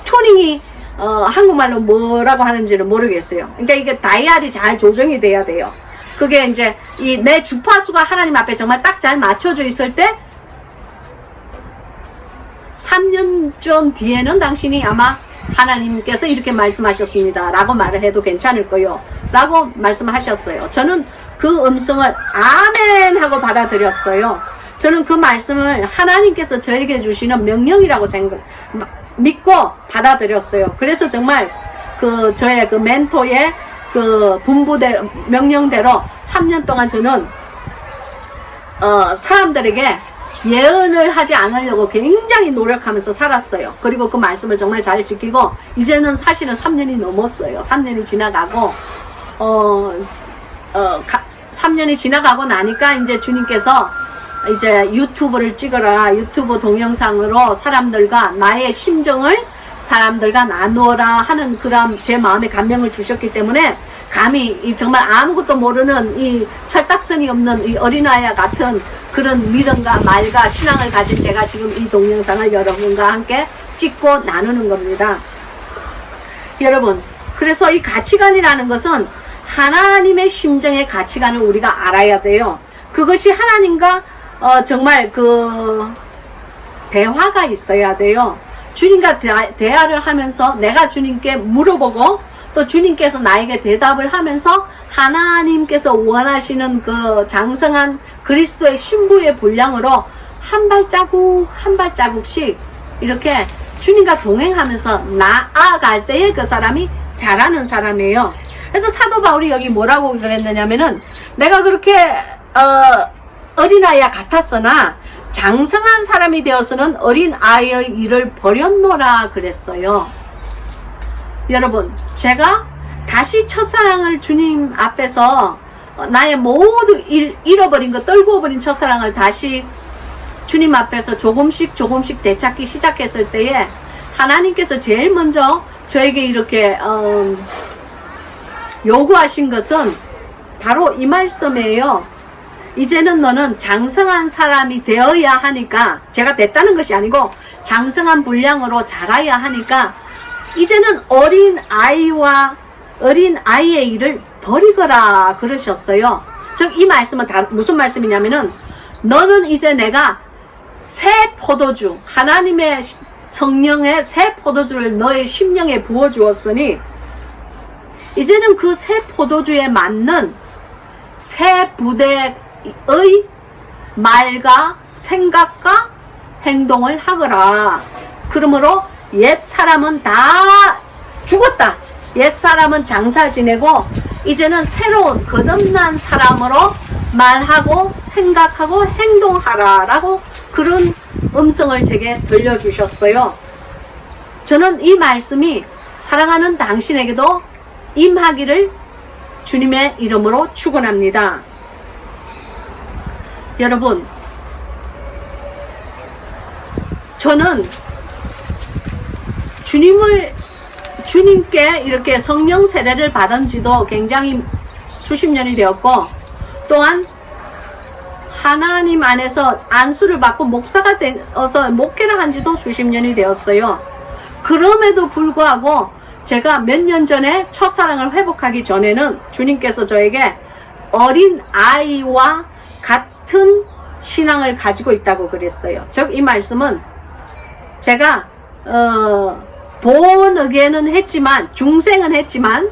투닝이 한국말로 뭐라고 하는지는 모르겠어요. 그러니까 이게 다이얼이 잘 조정이 돼야 돼요. 그게 이제 내 주파수가 하나님 앞에 정말 딱 잘 맞춰져 있을 때 3년쯤 뒤에는 당신이 아마 하나님께서 이렇게 말씀하셨습니다 라고 말을 해도 괜찮을 거요 라고 말씀하셨어요. 저는 그 음성을 아멘 하고 받아들였어요. 저는 그 말씀을 하나님께서 저에게 주시는 명령이라고 믿고 받아들였어요. 그래서 정말 저의 그 멘토의 그 분부대로 명령대로 3년 동안 저는 사람들에게 예언을 하지 않으려고 굉장히 노력하면서 살았어요. 그리고 그 말씀을 정말 잘 지키고 이제는 사실은 3년이 넘었어요. 3년이 지나가고 3년이 지나가고 나니까 이제 주님께서 이제 유튜브를 찍어라. 유튜브 동영상으로 사람들과 나의 심정을 사람들과 나누어라 하는 그런 제 마음에 감명을 주셨기 때문에 감히 정말 아무것도 모르는 이 철딱선이 없는 이 어린아이와 같은 그런 믿음과 말과 신앙을 가진 제가 지금 이 동영상을 여러분과 함께 찍고 나누는 겁니다. 여러분, 그래서 이 가치관이라는 것은 하나님의 심정의 가치관을 우리가 알아야 돼요. 그것이 하나님과 정말 대화가 있어야 돼요. 주님과 대화를 하면서 내가 주님께 물어보고 또 주님께서 나에게 대답을 하면서 하나님께서 원하시는 그 장성한 그리스도의 신부의 분량으로 한 발자국 한 발자국씩 이렇게 주님과 동행하면서 나아갈 때에 그 사람이 잘하는 사람이에요. 그래서 사도 바울이 여기 뭐라고 그랬느냐면은 내가 그렇게 어린아이와 같았으나 장성한 사람이 되어서는 어린아이의 일을 버렸노라 그랬어요. 여러분, 제가 다시 첫사랑을 주님 앞에서 나의 모두 잃어버린 거 떨구어버린 첫사랑을 다시 주님 앞에서 조금씩 되찾기 시작했을 때에 하나님께서 제일 먼저 저에게 이렇게 요구하신 것은 바로 이 말씀이에요. 이제는 너는 장성한 사람이 되어야 하니까, 제가 됐다는 것이 아니고 장성한 분량으로 자라야 하니까 이제는 어린아이의 일을 버리거라 그러셨어요. 즉 이 말씀은 무슨 말씀이냐면은 너는 이제 내가 새 포도주, 하나님의 성령의 새 포도주를 너의 심령에 부어주었으니 이제는 그 새 포도주에 맞는 새 부대의 말과 생각과 행동을 하거라. 그러므로 옛 사람은 다 죽었다. 옛 사람은 장사 지내고 이제는 새로운 거듭난 사람으로 말하고 생각하고 행동하라 라고 그런 음성을 제게 들려주셨어요. 저는 이 말씀이 사랑하는 당신에게도 임하기를 주님의 이름으로 축원합니다. 여러분, 저는 주님께 이렇게 성령 세례를 받은 지도 굉장히 수십 년이 되었고, 또한 하나님 안에서 안수를 받고 목사가 되어서 목회를 한 지도 수십 년이 되었어요. 그럼에도 불구하고 제가 몇 년 전에 첫사랑을 회복하기 전에는 주님께서 저에게 어린 아이와 같은 신앙을 가지고 있다고 그랬어요. 즉 이 말씀은 제가 본어게는 했지만, 중생은 했지만,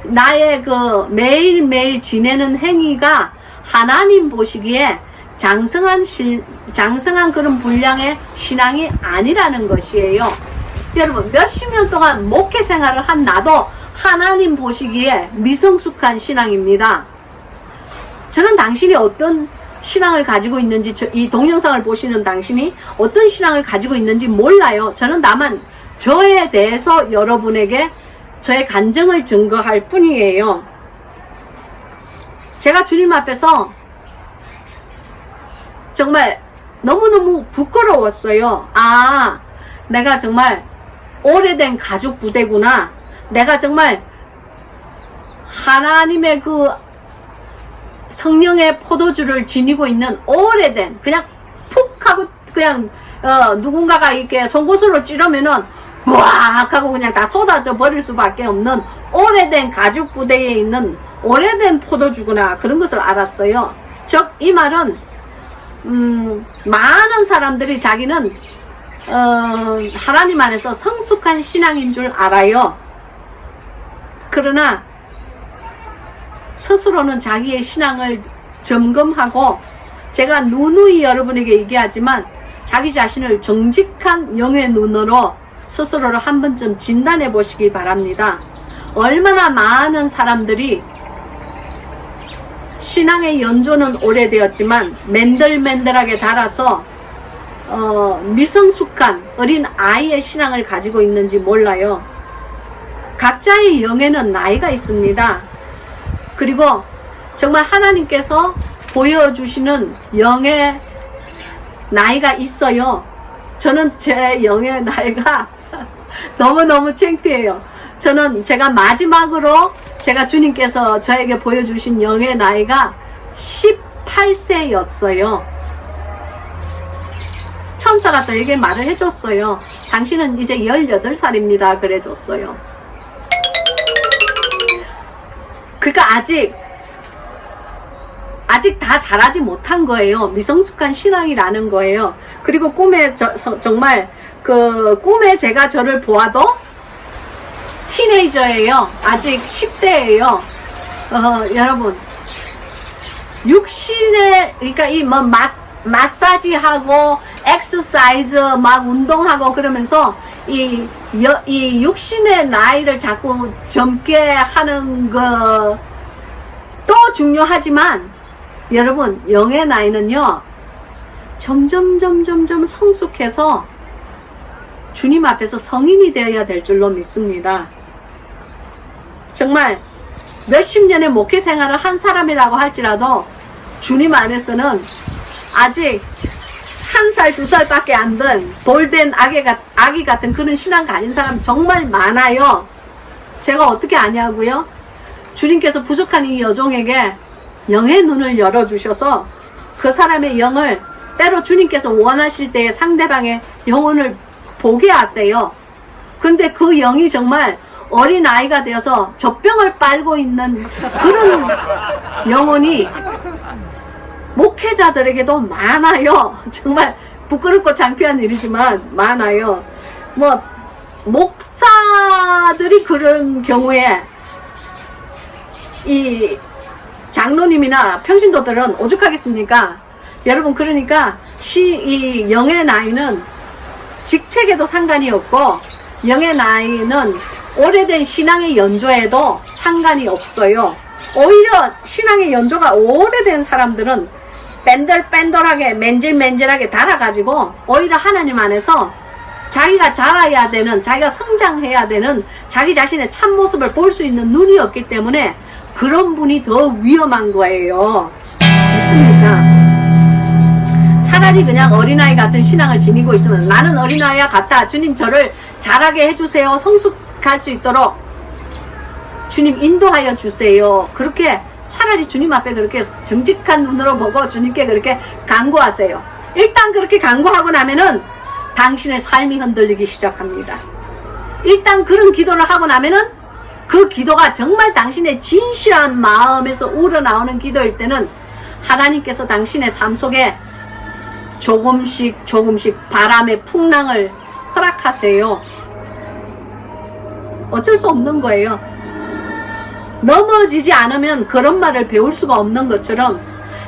나의 그 매일매일 지내는 행위가 하나님 보시기에 장성한 그런 분량의 신앙이 아니라는 것이에요. 여러분, 몇십 년 동안 목회 생활을 한 나도 하나님 보시기에 미성숙한 신앙입니다. 저는 당신이 어떤 신앙을 가지고 있는지, 이 동영상을 보시는 당신이 어떤 신앙을 가지고 있는지 몰라요. 저는 다만 저에 대해서 여러분에게 저의 간증을 증거할 뿐이에요. 제가 주님 앞에서 정말 너무너무 부끄러웠어요. 아, 내가 정말 오래된 가죽 부대구나. 내가 정말 하나님의 그 성령의 포도주를 지니고 있는 오래된, 그냥 푹 하고 그냥 누군가가 이렇게 송곳으로 찌르면은 부악 하고 그냥 다 쏟아져 버릴 수밖에 없는 오래된 가죽 부대에 있는 오래된 포도주구나, 그런 것을 알았어요. 즉 이 말은 많은 사람들이 자기는 하나님 안에서 성숙한 신앙인 줄 알아요. 그러나 스스로는 자기의 신앙을 점검하고, 제가 누누이 여러분에게 얘기하지만 자기 자신을 정직한 영의 눈으로 스스로를 한 번쯤 진단해 보시기 바랍니다. 얼마나 많은 사람들이 신앙의 연조는 오래되었지만 맨들맨들하게 달아서 미성숙한 어린 아이의 신앙을 가지고 있는지 몰라요. 각자의 영에는 나이가 있습니다. 그리고 정말 하나님께서 보여주시는 영의 나이가 있어요. 저는 제 영의 나이가 너무너무 창피해요. 저는 제가 마지막으로 제가 주님께서 저에게 보여주신 영의 나이가 18세였어요. 천사가 저에게 말을 해줬어요. 당신은 이제 18살입니다. 그래줬어요. 그러니까 아직 다 잘하지 못한 거예요. 미성숙한 신앙이라는 거예요. 그리고 꿈에 정말 그 꿈에 제가 저를 보아도 티네이저예요. 아직 10대예요. 여러분, 육신에, 그러니까 이 뭐 마사지하고 엑서사이즈 막 운동하고 그러면서 이 육신의 나이를 자꾸 젊게 하는 것도 중요하지만, 여러분, 영의 나이는요 점점 성숙해서 주님 앞에서 성인이 되어야 될 줄로 믿습니다. 정말 몇십 년의 목회 생활을 한 사람이라고 할지라도 주님 안에서는 아직 1살, 2살밖에 안 된 돌된 아기 같은 그런 신앙 가진 사람 정말 많아요. 제가 어떻게 아냐고요? 주님께서 부족한 이 여종에게 영의 눈을 열어주셔서 그 사람의 영을 때로 주님께서 원하실 때에 상대방의 영혼을 보게 하세요. 근데 그 영이 정말 어린 아이가 되어서 젖병을 빨고 있는 그런 영혼이 목회자들에게도 많아요. 정말 부끄럽고 창피한 일이지만 많아요. 뭐 목사들이 그런 경우에 이 장로님이나 평신도들은 오죽하겠습니까? 여러분, 그러니까 이 영의 나이는 직책에도 상관이 없고, 영의 나이는 오래된 신앙의 연조에도 상관이 없어요. 오히려 신앙의 연조가 오래된 사람들은 뺀들뺀들하게 맨질맨질하게 달아가지고 오히려 하나님 안에서 자기가 자라야 되는, 자기가 성장해야 되는 자기 자신의 참모습을 볼 수 있는 눈이 없기 때문에 그런 분이 더 위험한 거예요. 있습니다. 차라리 그냥 어린아이 같은 신앙을 지니고 있으면, 나는 어린아이와 같다, 주님 저를 자라게 해주세요, 성숙할 수 있도록 주님 인도하여 주세요, 그렇게 차라리 주님 앞에 그렇게 정직한 눈으로 보고 주님께 그렇게 간구하세요. 일단 그렇게 간구하고 나면은 당신의 삶이 흔들리기 시작합니다. 일단 그런 기도를 하고 나면은 그 기도가 정말 당신의 진실한 마음에서 우러나오는 기도일 때는 하나님께서 당신의 삶 속에 조금씩 바람의 풍랑을 허락하세요. 어쩔 수 없는 거예요. 넘어지지 않으면 그런 말을 배울 수가 없는 것처럼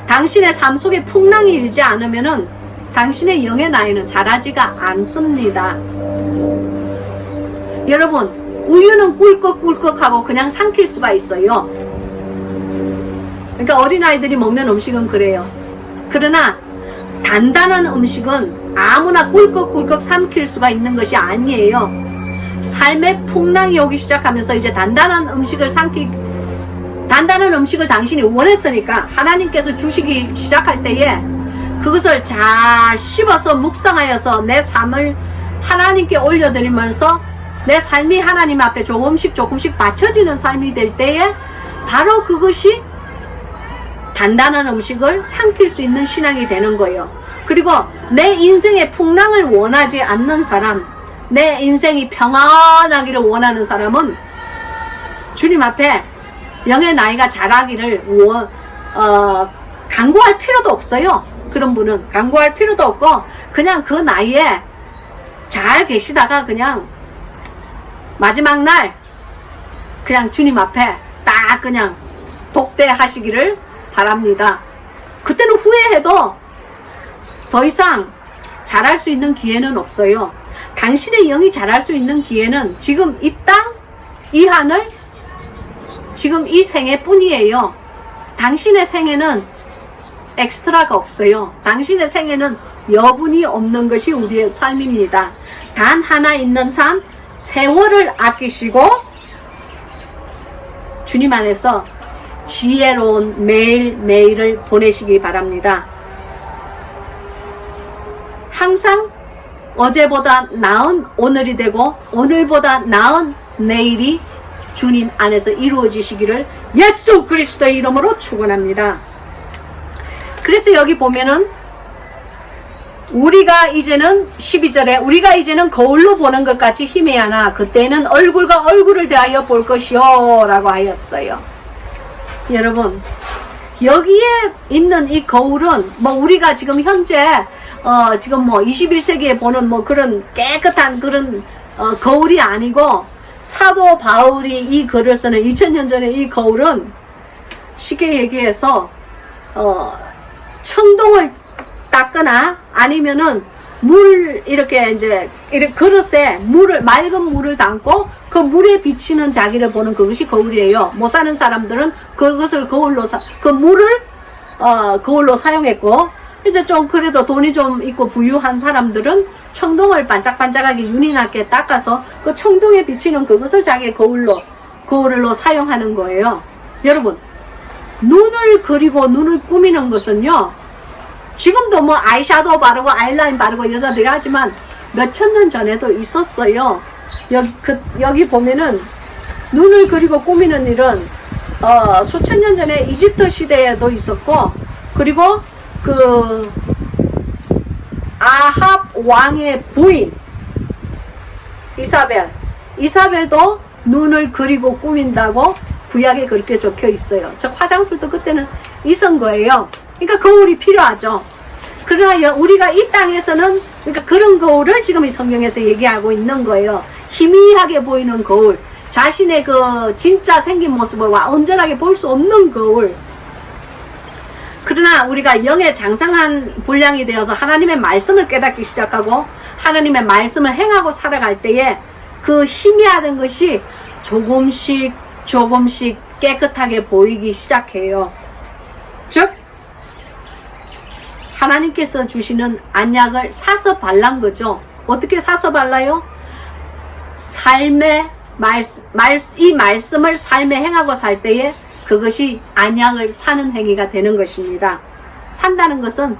당신의 삶 속에 풍랑이 일지 않으면은 당신의 영의 나이는 자라지가 않습니다. 여러분, 우유는 꿀꺽꿀꺽하고 그냥 삼킬 수가 있어요. 그러니까 어린아이들이 먹는 음식은 그래요. 그러나 단단한 음식은 아무나 꿀꺽꿀꺽 삼킬 수가 있는 것이 아니에요. 삶의 풍랑이 오기 시작하면서 이제 단단한 음식을 당신이 원했으니까 하나님께서 주시기 시작할 때에 그것을 잘 씹어서 묵상하여서 내 삶을 하나님께 올려드리면서 내 삶이 하나님 앞에 조금씩 받쳐지는 삶이 될 때에 바로 그것이 단단한 음식을 삼킬 수 있는 신앙이 되는 거예요. 그리고 내 인생의 풍랑을 원하지 않는 사람, 내 인생이 평안하기를 원하는 사람은 주님 앞에 영의 나이가 자라기를 강구할 필요도 없어요. 그런 분은 강구할 필요도 없고 그냥 그 나이에 잘 계시다가 그냥 마지막 날 그냥 주님 앞에 딱 그냥 독대하시기를 바랍니다. 그때는 후회해도 더 이상 자랄 수 있는 기회는 없어요. 당신의 영이 자랄 수 있는 기회는 지금 이 땅, 이 하늘, 지금 이 생애 뿐이에요. 당신의 생애는 엑스트라가 없어요. 당신의 생애는 여분이 없는 것이 우리의 삶입니다. 단 하나 있는 삶, 세월을 아끼시고 주님 안에서 지혜로운 매일매일을 보내시기 바랍니다. 항상 어제보다 나은 오늘이 되고 오늘보다 나은 내일이 주님 안에서 이루어지시기를 예수 그리스도의 이름으로 축원합니다. 그래서 여기 보면은 우리가 이제는 12절에 우리가 이제는 거울로 보는 것 같이 희미하나 그때는 얼굴과 얼굴을 대하여 볼 것이요 라고 하였어요. 여러분, 여기에 있는 이 거울은 뭐 우리가 지금 현재 지금 뭐 21세기에 보는 뭐 그런 깨끗한 그런 거울이 아니고 사도 바울이 이 글을 쓰는 2000년 전에 이 거울은 쉽게 얘기해서 청동을 닦거나 아니면은 물 이렇게 이제 이렇게 그릇에 맑은 물을 담고 그 물에 비치는 자기를 보는 그것이 거울이에요. 못 사는 사람들은 그것을 거울로 그 물을 거울로 사용했고 이제 좀 그래도 돈이 좀 있고 부유한 사람들은 청동을 반짝반짝하게 윤이 나게 닦아서 그 청동에 비치는 그것을 자기의 거울로 사용하는 거예요. 여러분, 눈을 그리고 눈을 꾸미는 것은요, 지금도 뭐 아이샤도우 바르고 아이라인 바르고 여자들이 하지만 몇천 년 전에도 있었어요. 여기 보면은 눈을 그리고 꾸미는 일은 수천 년 전에 이집트 시대에도 있었고, 그리고 그 아합 왕의 부인 이사벨도 눈을 그리고 꾸민다고 구약에 그렇게 적혀 있어요. 저 화장술도 그때는 있은 거예요. 그러니까 거울이 필요하죠. 그러나 우리가 이 땅에서는 그러니까 그런 거울을 지금 이 성경에서 얘기하고 있는 거예요. 희미하게 보이는 거울, 자신의 그 진짜 생긴 모습을 온전하게 볼 수 없는 거울. 그러나 우리가 영의 장성한 분량이 되어서 하나님의 말씀을 깨닫기 시작하고 하나님의 말씀을 행하고 살아갈 때에 그 희미하던 것이 조금씩 깨끗하게 보이기 시작해요. 즉 하나님께서 주시는 안약을 사서 발란 거죠. 어떻게 사서 발라요? 이 말씀을 삶에 행하고 살 때에 그것이 안약을 사는 행위가 되는 것입니다. 산다는 것은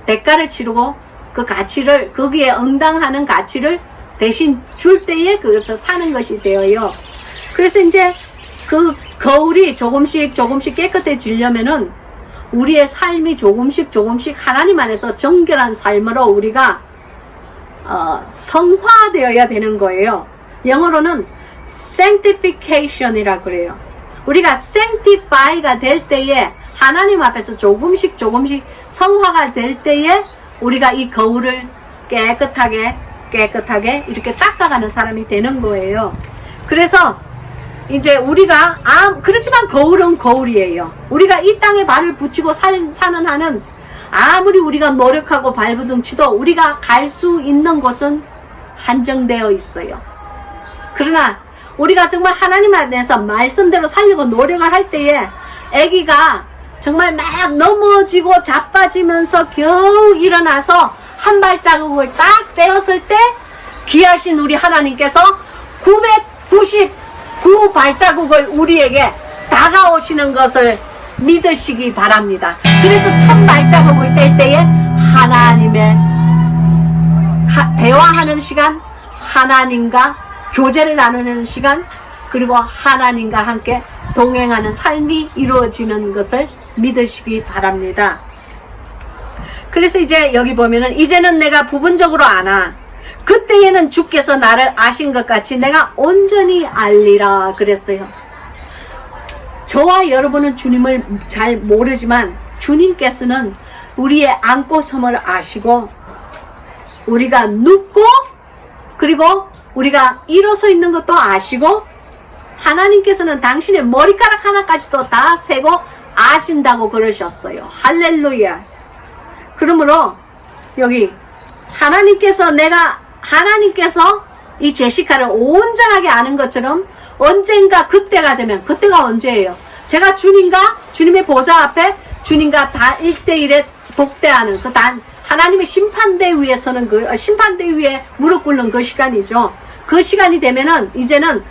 대가를 치르고 그 가치를, 거기에 응당하는 가치를 대신 줄 때에 그것을 사는 것이 되어요. 그래서 이제 그 거울이 조금씩 깨끗해지려면은 우리의 삶이 조금씩 하나님 안에서 정결한 삶으로 우리가 성화되어야 되는 거예요. 영어로는 sanctification이라고 그래요. 우리가 sanctify가 될 때에 하나님 앞에서 조금씩 성화가 될 때에 우리가 이 거울을 깨끗하게 이렇게 닦아가는 사람이 되는 거예요. 그래서 이제 우리가 그렇지만 거울은 거울이에요. 우리가 이 땅에 발을 붙이고 사는 한은 아무리 우리가 노력하고 발버둥치도 우리가 갈 수 있는 곳은 한정되어 있어요. 그러나 우리가 정말 하나님 안에서 말씀대로 살려고 노력을 할 때에 아기가 정말 막 넘어지고 자빠지면서 겨우 일어나서 한 발자국을 딱 떼었을 때 귀하신 우리 하나님께서 999 발자국을 우리에게 다가오시는 것을 믿으시기 바랍니다. 그래서 1000 발자국을 뗄 때에 하나님의 대화하는 시간, 하나님과 교제를 나누는 시간, 그리고 하나님과 함께 동행하는 삶이 이루어지는 것을 믿으시기 바랍니다. 그래서 이제 여기 보면은 이제는 내가 부분적으로 아나 그때에는 주께서 나를 아신 것 같이 내가 온전히 알리라 그랬어요. 저와 여러분은 주님을 잘 모르지만 주님께서는 우리의 안고섬을 아시고 우리가 눕고 그리고 우리가 일어서 있는 것도 아시고 하나님께서는 당신의 머리카락 하나까지도 다 세고 아신다고 그러셨어요. 할렐루야. 그러므로 여기 하나님께서 이 제시카를 온전하게 아는 것처럼 언젠가 그때가 되면, 그때가 언제예요? 제가 주님의 보좌 앞에 주님과 다 1대1에 독대하는 하나님의 심판대 위에 서는 심판대 위에 무릎 꿇는 그 시간이죠. 그 시간이 되면은 이제는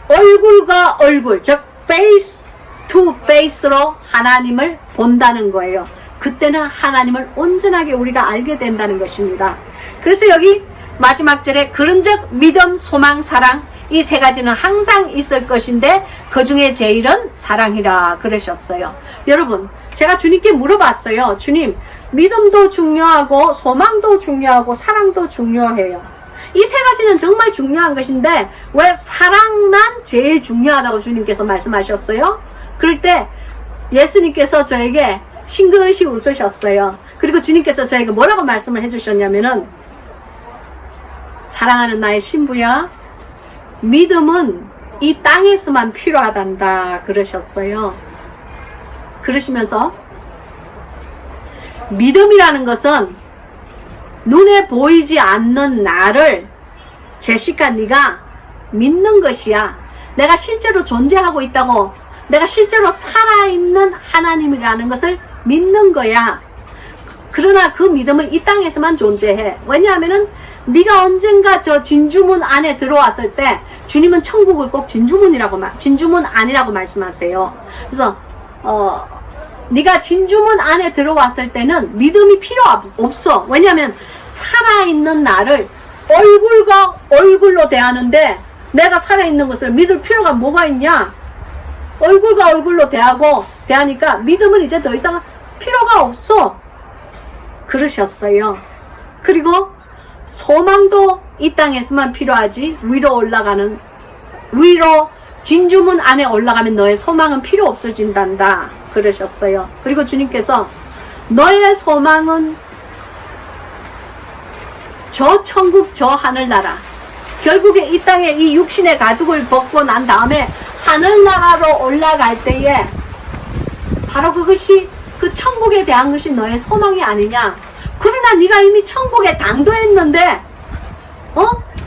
얼굴과 얼굴, 즉 face to face로 하나님을 본다는 거예요. 그때는 하나님을 온전하게 우리가 알게 된다는 것입니다. 그래서 여기 마지막 절에 그런즉 믿음, 소망, 사랑 이 세 가지는 항상 있을 것인데 그 중에 제일은 사랑이라 그러셨어요. 여러분, 제가 주님께 물어봤어요. 주님, 믿음도 중요하고 소망도 중요하고 사랑도 중요해요. 이 세 가지는 정말 중요한 것인데 왜 사랑만 제일 중요하다고 주님께서 말씀하셨어요? 그럴 때 예수님께서 저에게 싱긋이 웃으셨어요. 그리고 주님께서 저에게 뭐라고 말씀을 해주셨냐면은 사랑하는 나의 신부야, 믿음은 이 땅에서만 필요하단다 그러셨어요. 그러시면서 믿음이라는 것은 눈에 보이지 않는 나를 제시카 네가 믿는 것이야. 내가 실제로 존재하고 있다고, 내가 실제로 살아있는 하나님이라는 것을 믿는 거야. 그러나 그 믿음은 이 땅에서만 존재해. 왜냐하면은 네가 언젠가 저 진주문 안에 들어왔을 때 주님은 천국을 꼭 진주문 아니라고 말씀하세요. 그래서 네가 진주문 안에 들어왔을 때는 믿음이 필요 없어. 왜냐하면 살아있는 나를 얼굴과 얼굴로 대하는데 내가 살아있는 것을 믿을 필요가 뭐가 있냐? 얼굴과 얼굴로 대하니까 믿음은 이제 더 이상 필요가 없어. 그러셨어요. 그리고 소망도 이 땅에서만 필요하지 위로 진주문 안에 올라가면 너의 소망은 필요 없어진단다 그러셨어요. 그리고 주님께서 너의 소망은 저 천국 저 하늘나라, 결국에 이 땅에 이 육신의 가죽을 벗고 난 다음에 하늘나라로 올라갈 때에 바로 그것이 그 천국에 대한 것이 너의 소망이 아니냐. 그러나 네가 이미 천국에 당도했는데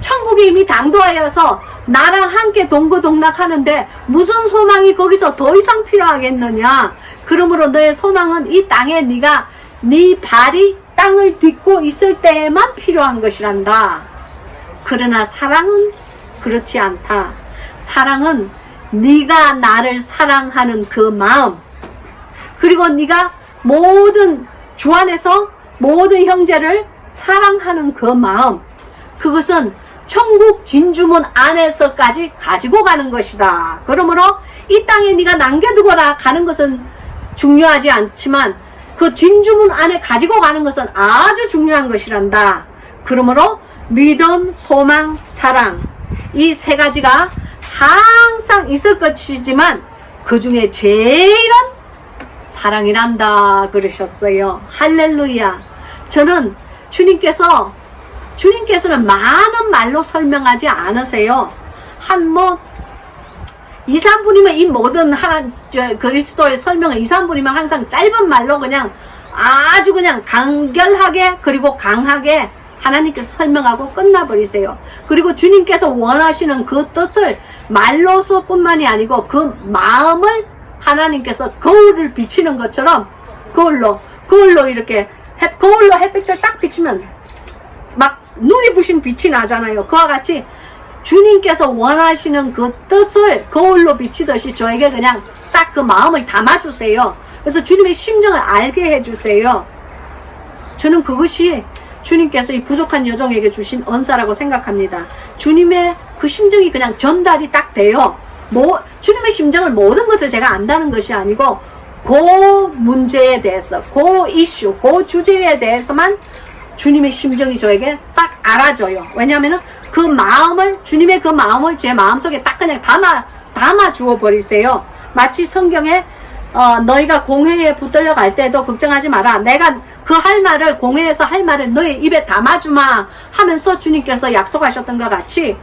천국에 이미 당도하여서 나랑 함께 동거동락하는데 무슨 소망이 거기서 더 이상 필요하겠느냐. 그러므로 너의 소망은 이 땅에 네 발이 땅을 딛고 있을 때에만 필요한 것이란다. 그러나 사랑은 그렇지 않다. 사랑은 네가 나를 사랑하는 그 마음, 그리고 네가 주 안에서 모든 형제를 사랑하는 그 마음, 그것은 천국 진주문 안에서까지 가지고 가는 것이다. 그러므로 이 땅에 네가 남겨두고 가는 것은 중요하지 않지만 그 진주문 안에 가지고 가는 것은 아주 중요한 것이란다. 그러므로 믿음, 소망, 사랑 이 세 가지가 항상 있을 것이지만 그 중에 제일은 사랑이란다 그러셨어요. 할렐루야. 저는 주님께서는 많은 말로 설명하지 않으세요. 한 뭐 2, 3분이면 이 모든 그리스도의 설명을 2, 3분이면 항상 짧은 말로 그냥 아주 그냥 간결하게 그리고 강하게 하나님께서 설명하고 끝나버리세요. 그리고 주님께서 원하시는 그 뜻을 말로서뿐만이 아니고 그 마음을 하나님께서 거울을 비치는 것처럼 거울로 이렇게 거울로 햇빛을 딱 비치면 막 눈이 부신 빛이 나잖아요. 그와 같이 주님께서 원하시는 그 뜻을 거울로 비치듯이 저에게 그냥 딱 그 마음을 담아주세요. 그래서 주님의 심정을 알게 해주세요. 저는 그것이 주님께서 이 부족한 여정에게 주신 은사라고 생각합니다. 주님의 그 심정이 그냥 전달이 딱 돼요. 주님의 심정을 모든 것을 제가 안다는 것이 아니고 그 문제에 대해서, 그 이슈, 그 주제에 대해서만 주님의 심정이 저에게 딱 알아져요. 왜냐하면 그 마음을, 주님의 그 마음을 제 마음속에 딱 그냥 담아 주어 버리세요. 마치 성경에 너희가 공회에 붙들려 갈 때도 걱정하지 마라. 내가 그 할 말을, 공회에서 할 말을 너희 입에 담아주마 하면서 주님께서 약속하셨던 것 같이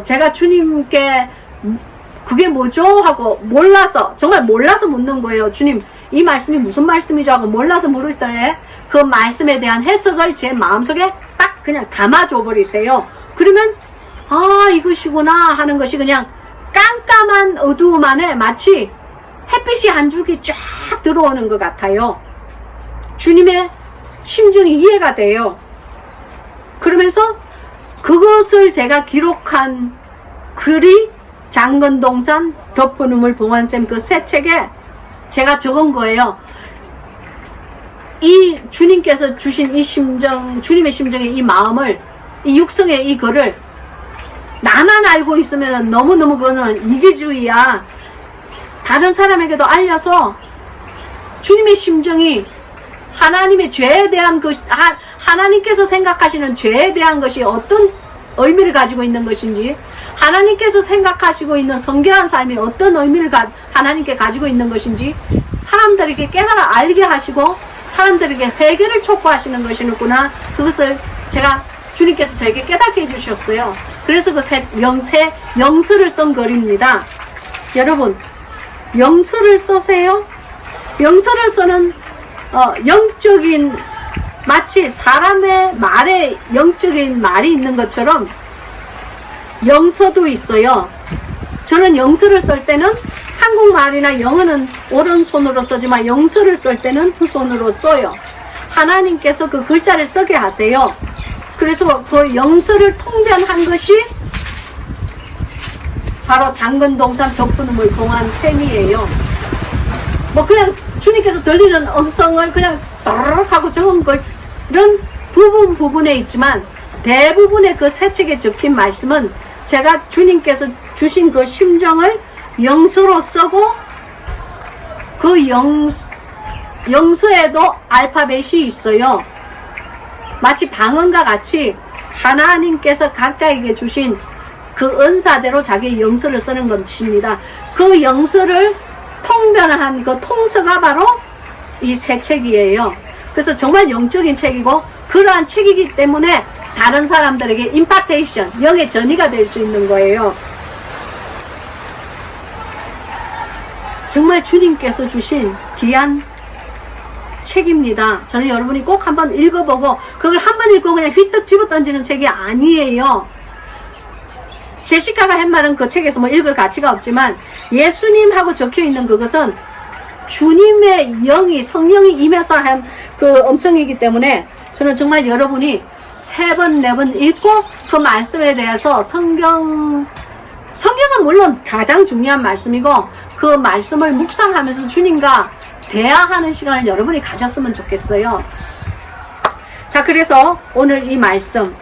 제가 주님께 그게 뭐죠? 하고 몰라서, 정말 몰라서 묻는 거예요. 주님, 이 말씀이 무슨 말씀이죠? 하고 몰라서 물을 때 그 말씀에 대한 해석을 제 마음속에 딱 그냥 담아줘 버리세요. 그러면 이것이구나 하는 것이 그냥 깜깜한 어두움 안에 마치 햇빛이 한 줄기 쫙 들어오는 것 같아요. 주님의 심정이 이해가 돼요. 그러면서 그것을 제가 기록한 글이 장건동산 덮어놓을 봉환쌤 그 새 책에 제가 적은 거예요. 이 주님께서 주신 이 심정, 주님의 심정의 이 마음을, 이 육성의 이 글을 나만 알고 있으면 너무너무 그거는 이기주의야. 다른 사람에게도 알려서 주님의 심정이 하나님의 죄에 대한 것이, 하나님께서 생각하시는 죄에 대한 것이 어떤 의미를 가지고 있는 것인지, 하나님께서 생각하시고 있는 성결한 삶이 어떤 의미를 하나님께 가지고 있는 것인지 사람들에게 깨달아 알게 하시고 사람들에게 회개를 촉구하시는 것이구나. 그것을 주님께서 저에게 깨닫게 해주셨어요. 그래서 그 영서를 쓴 글입니다. 여러분, 영서를 써세요. 영서를 쓰는 영적인, 마치 사람의 말에 영적인 말이 있는 것처럼 영서도 있어요. 저는 영서를 쓸 때는 한국말이나 영어는 오른손으로 쓰지만 영서를 쓸 때는 두 손으로 써요. 하나님께서 그 글자를 쓰게 하세요. 그래서 그 영서를 통변한 것이 바로 장건동산 덮어놓을 봉환쌤이에요. 뭐 그냥 주님께서 들리는 음성을 그냥 또르륵 하고 적은 글은 부분에 있지만 대부분의 그 새 책에 적힌 말씀은 제가 주님께서 주신 그 심정을 영서로 쓰고 그 영서에도 알파벳이 있어요. 마치 방언과 같이 하나님께서 각자에게 주신 그 은사대로 자기의 영서를 쓰는 것입니다. 그 영서를 통변한 그 통서가 바로 이 새 책이에요. 그래서 정말 영적인 책이고 그러한 책이기 때문에 다른 사람들에게 임파테이션, 영의 전이가 될 수 있는 거예요. 정말 주님께서 주신 귀한 책입니다. 저는 여러분이 꼭 한번 읽어보고 그걸 한번 읽고 그냥 휘떡 집어던지는 책이 아니에요. 제시카가 한 말은 그 책에서 뭐 읽을 가치가 없지만 예수님하고 적혀있는 그것은 주님의 영이, 성령이 임해서 한 그 음성이기 때문에 저는 정말 여러분이 3번, 4번 읽고 그 말씀에 대해서 성경은 물론 가장 중요한 말씀이고 그 말씀을 묵상하면서 주님과 대화하는 시간을 여러분이 가졌으면 좋겠어요. 자, 그래서 오늘 이 말씀,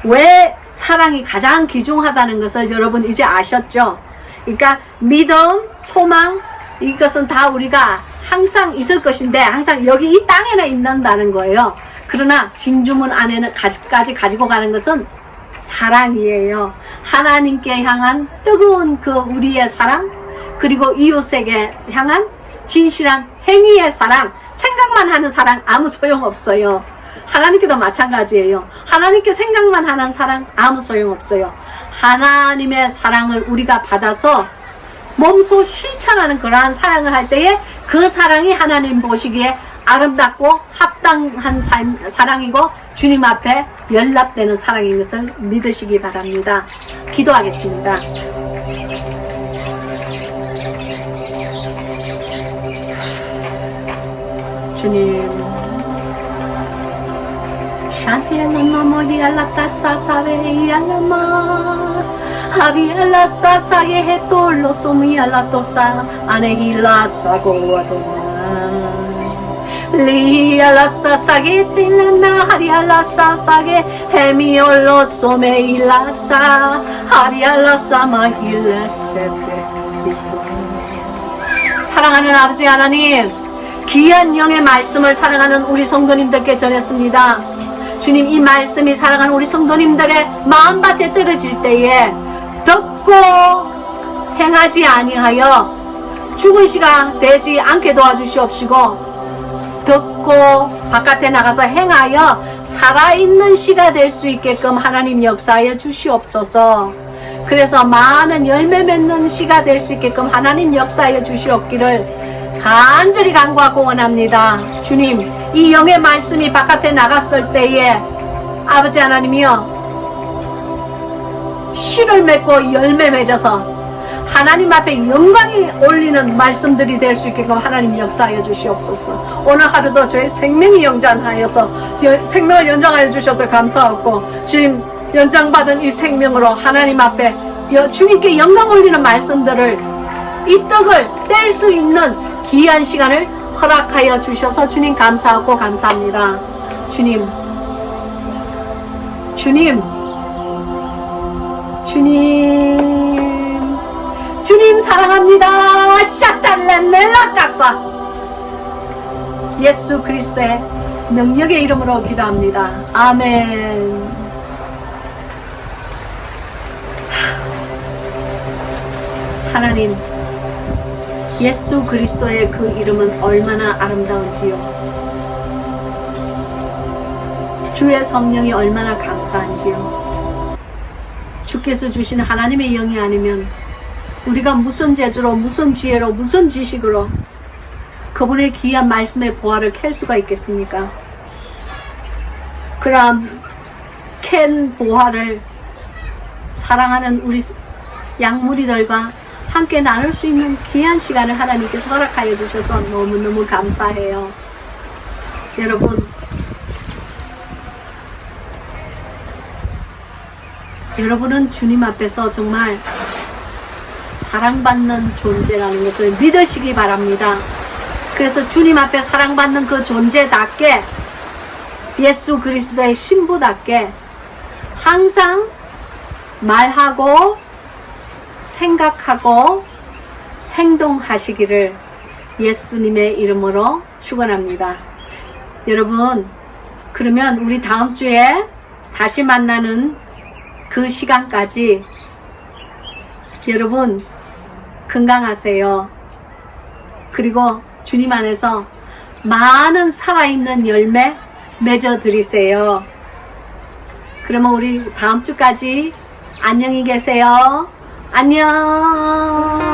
왜 사랑이 가장 귀중하다는 것을 여러분 이제 아셨죠? 그러니까 믿음, 소망, 이것은 다 우리가 항상 있을 것인데 항상 여기 이 땅에는 있는다는 거예요. 그러나 진주문 안에는 까지 가지고 가는 것은 사랑이에요. 하나님께 향한 뜨거운 그 우리의 사랑, 그리고 이웃에게 향한 진실한 행위의 사랑, 생각만 하는 사랑 아무 소용없어요. 하나님께도 마찬가지예요. 하나님께 생각만 하는 사랑 아무 소용없어요. 하나님의 사랑을 우리가 받아서 몸소 실천하는 그러한 사랑을 할 때에 그 사랑이 하나님 보시기에 아름답고 합당한 사랑이고 주님 앞에 연락되는 사랑인 것을 믿으시기 바랍니다. 기도하겠습니다. 주님, 사랑하는 아버지 하나님, 귀한 영의 말씀을 사랑하는 우리 성도님들께 전했습니다. 주님, 이 말씀이 사랑하는 우리 성도님들의 마음밭에 떨어질 때에 듣고 행하지 아니하여 죽은 시가 되지 않게 도와주시옵시고, 듣고 바깥에 나가서 행하여 살아있는 시가 될 수 있게끔 하나님 역사하여 주시옵소서. 그래서 많은 열매 맺는 시가 될 수 있게끔 하나님 역사하여 주시옵기를 간절히 간구하고 원합니다. 주님, 이 영의 말씀이 바깥에 나갔을 때에 아버지 하나님이여, 씨를 맺고 열매 맺어서 하나님 앞에 영광이 올리는 말씀들이 될 수 있게끔 하나님 역사하여 주시옵소서. 오늘 하루도 저의 생명이 연장하여서 생명을 연장하여 주셔서 감사하고, 주님 연장받은 이 생명으로 하나님 앞에 주님께 영광 올리는 말씀들을, 이 떡을 뗄 수 있는 귀한 시간을 허락하여 주셔서 주님 감사하고 감사합니다. 주님 사랑합니다. 샤탈레멜라깍과 예수 그리스도의 능력의 이름으로 기도합니다. 아멘. 하나님, 예수 그리스도의 그 이름은 얼마나 아름다운지요. 주의 성령이 얼마나 감사한지요. 주께서 주신 하나님의 영이 아니면 우리가 무슨 재주로, 무슨 지혜로, 무슨 지식으로 그분의 귀한 말씀의 보화를 캘 수가 있겠습니까? 그러한 캔 보화를 사랑하는 우리 양무리들과 함께 나눌 수 있는 귀한 시간을 하나님께서 허락하여 주셔서 너무너무 감사해요. 여러분은 주님 앞에서 정말 사랑받는 존재라는 것을 믿으시기 바랍니다. 그래서 주님 앞에 사랑받는 그 존재답게, 예수 그리스도의 신부답게 항상 말하고 생각하고 행동하시기를 예수님의 이름으로 축원합니다. 여러분, 그러면 우리 다음 주에 다시 만나는 그 시간까지 여러분 건강하세요. 그리고 주님 안에서 많은 살아있는 열매 맺어드리세요. 그러면 우리 다음 주까지 안녕히 계세요. 안녕.